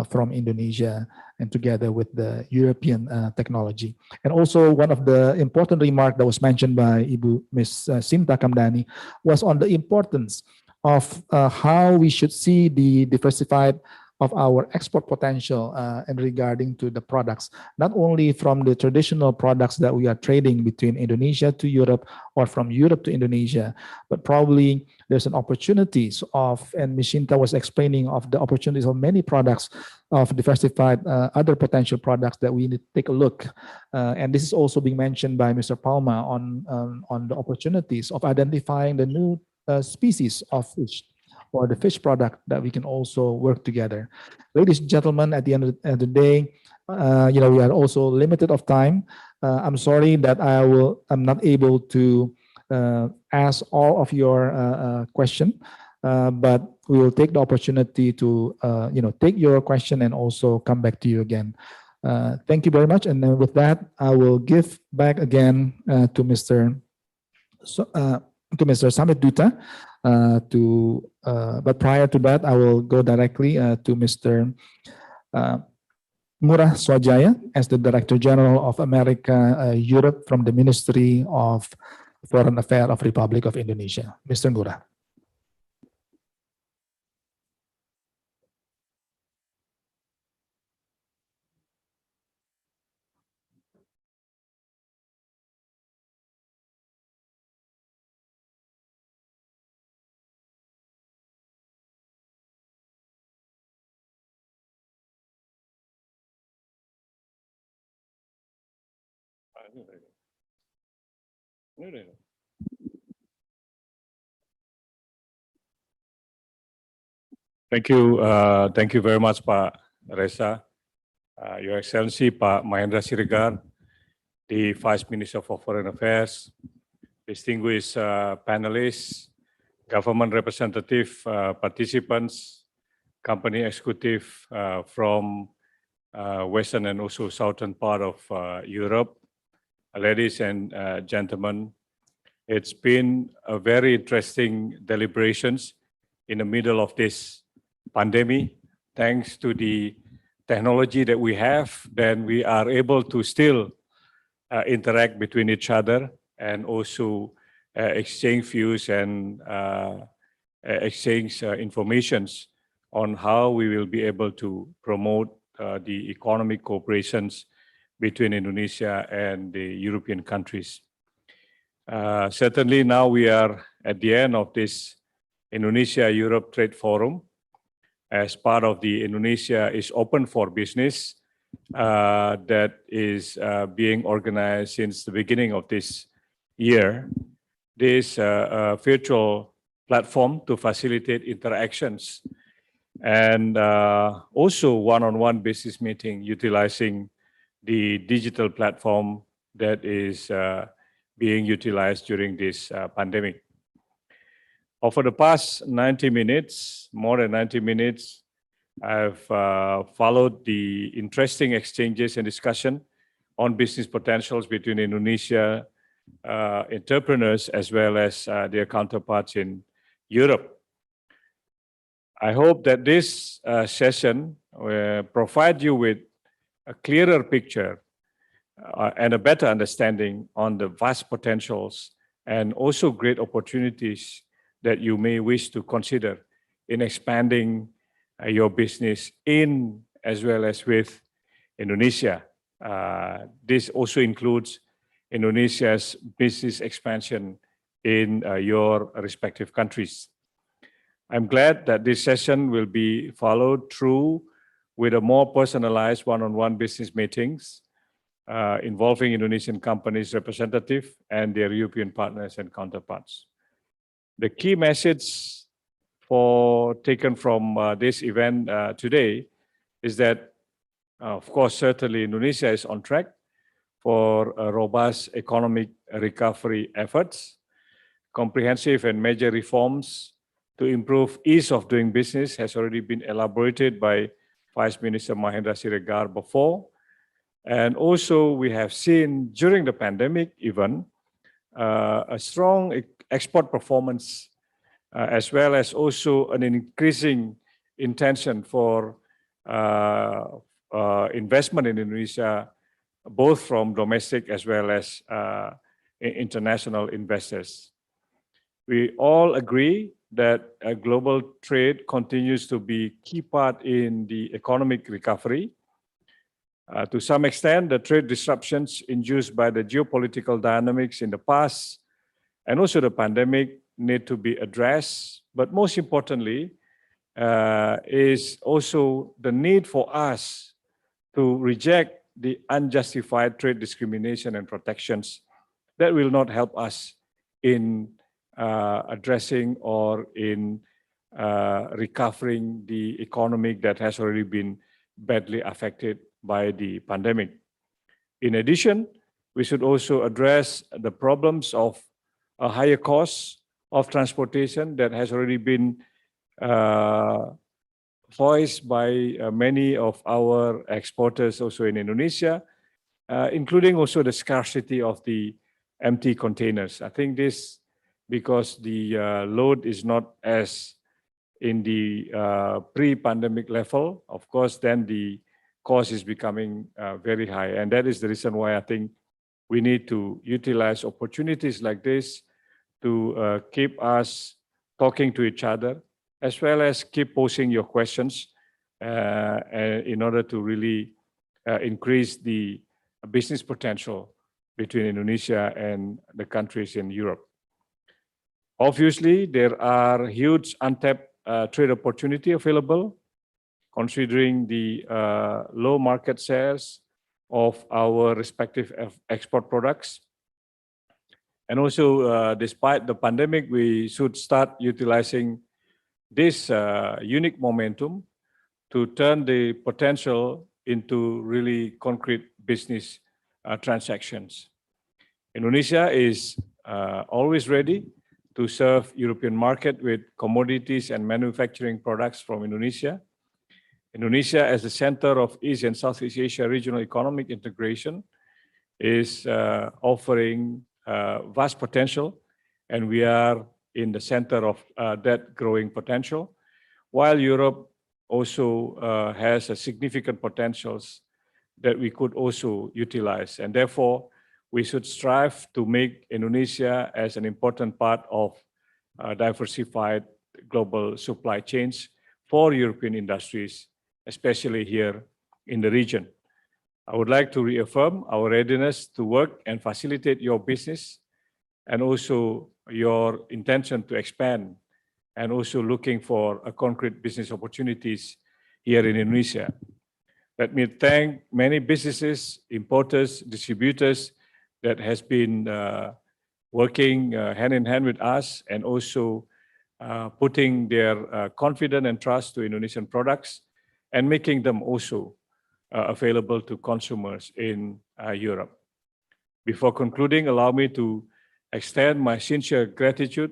from Indonesia and together with the European technology. And also one of the important remarks that was mentioned by Ms. Sinta Kamdani was on the importance of how we should see the diversified of our export potential and regarding to the products, not only from the traditional products that we are trading between Indonesia to Europe or from Europe to Indonesia, but probably there's an opportunities of, and Ms. Shinta was explaining of the opportunities of many products of diversified other potential products that we need to take a look. And this is also being mentioned by Mr. Palma on the opportunities of identifying the new species of fish or the fish product that we can also work together. Ladies and gentlemen, at the end of the day, we are also limited of time. I'm sorry that I'm not able to ask all of your question, but we will take the opportunity to take your question and also come back to you again. Thank you very much. And then with that, I will give back again to Mr. Samit Duta. But prior to that, I will go directly to Mr. Ngurah Swajaya as the Director General of America Europe from the Ministry of Foreign Affairs of Republic of Indonesia. Mr. Ngurah. Thank you very much, Pak Reza. Your Excellency, Pak Mahendra Siregar, the Vice Minister for Foreign Affairs, distinguished panelists, government representative, participants, company executive from western and also southern part of Europe, ladies and gentlemen. It's been a very interesting deliberations in the middle of this pandemic. Thanks to the technology that we have, then we are able to still interact between each other and also exchange views and exchange informations on how we will be able to promote the economic cooperations between Indonesia and the European countries. Certainly now we are at the end of this Indonesia-Europe Trade Forum. As part of the Indonesia is Open for Business that is being organized since the beginning of this year. This virtual platform to facilitate interactions and also one-on-one business meeting utilizing the digital platform that is being utilized during this pandemic. Over the past 90 minutes, more than 90 minutes, I've followed the interesting exchanges and discussion on business potentials between Indonesia entrepreneurs as well as their counterparts in Europe. I hope that this session will provide you with a clearer picture and a better understanding on the vast potentials and also great opportunities that you may wish to consider in expanding your business in as well as with Indonesia. This also includes Indonesia's business expansion in your respective countries. I'm glad that this session will be followed through with a more personalized one-on-one business meetings involving Indonesian companies representative and their European partners and counterparts. The key message taken from this event today is that, of course, certainly Indonesia is on track for a robust economic recovery efforts. Comprehensive and major reforms to improve ease of doing business has already been elaborated by Vice Minister Mahendra Siregar before. And also we have seen during the pandemic even a strong export performance as well as also an increasing intention for investment in Indonesia, both from domestic as well as international investors. We all agree that global trade continues to be key part in the economic recovery. To some extent, the trade disruptions induced by the geopolitical dynamics in the past and also the pandemic need to be addressed. But most importantly, is also the need for us to reject the unjustified trade discrimination and protections that will not help us in addressing or in recovering the economy that has already been badly affected by the pandemic. In addition, we should also address the problems of a higher cost of transportation that has already been voiced by many of our exporters also in Indonesia, including also the scarcity of the empty containers. I think this because the load is not as in the pre-pandemic level, of course, then the cost is becoming very high. And that is the reason why I think we need to utilize opportunities like this to keep us talking to each other, as well as keep posing your questions in order to really increase the business potential between Indonesia and the countries in Europe. Obviously, there are huge untapped trade opportunity available, considering the low market shares, of our respective export products. And also, despite the pandemic, we should start utilizing this unique momentum to turn the potential into really concrete business transactions. Indonesia is always ready to serve European market with commodities and manufacturing products from Indonesia. Indonesia, as the center of East and Southeast Asia regional economic integration, is offering vast potential, and we are in the center of that growing potential, while Europe also has a significant potentials that we could also utilize. And therefore, we should strive to make Indonesia as an important part of diversified global supply chains for European industries, especially here in the region. I would like to reaffirm our readiness to work and facilitate your business and also your intention to expand and also looking for concrete business opportunities here in Indonesia. Let me thank many businesses, importers, distributors that has been working hand in hand with us and also putting their confidence and trust to Indonesian products and making them also available to consumers in Europe. Before concluding, allow me to extend my sincere gratitude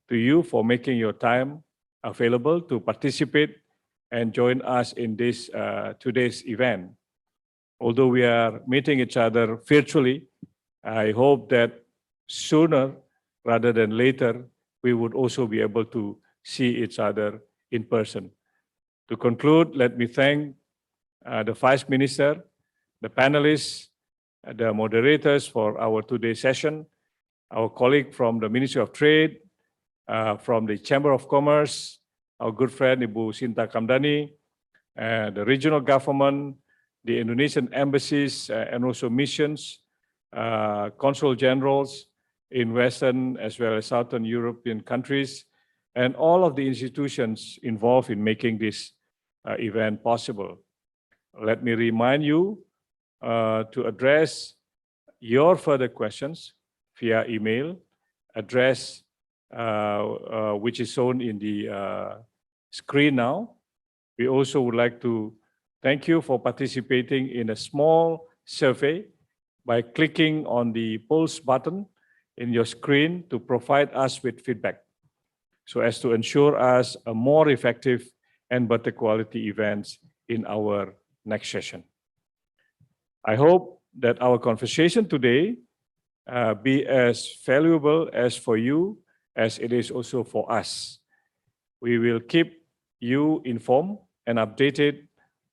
to you for making your time available to participate and join us in this today's event. Although we are meeting each other virtually, I hope that sooner rather than later, we would also be able to see each other in person. To conclude, let me thank the Vice Minister, the panelists, the moderators for our today's session, our colleague from the Ministry of Trade, from the Chamber of Commerce, our good friend Ibu Sinta Kamdani, the regional government, the Indonesian embassies and also missions, consul generals in Western as well as Southern European countries, and all of the institutions involved in making this event possible. Let me remind you to address your further questions via email address which is shown in the screen now. We also would like to thank you for participating in a small survey by clicking on the pulse button in your screen to provide us with feedback, so as to ensure us a more effective and better quality events in our next session. I hope that our conversation today be as valuable as for you as it is also for us. We will keep you informed and updated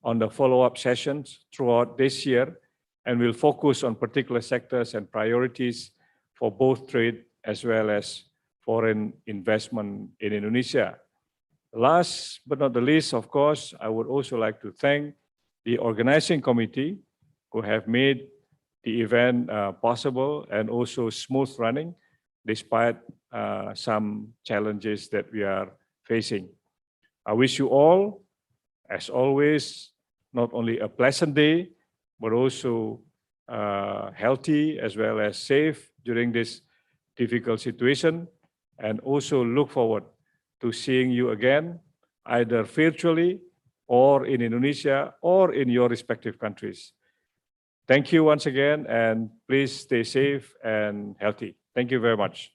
on the follow-up sessions throughout this year, and will focus on particular sectors and priorities for both trade as well as foreign investment in Indonesia. Last but not the least, of course, I would also like to thank the organizing committee who have made the event possible and also smooth running despite some challenges that we are facing. I wish you all, as always, not only a pleasant day, but also healthy as well as safe during this difficult situation, and also look forward to seeing you again, either virtually or in Indonesia or in your respective countries. Thank you once again, and please stay safe and healthy. Thank you very much.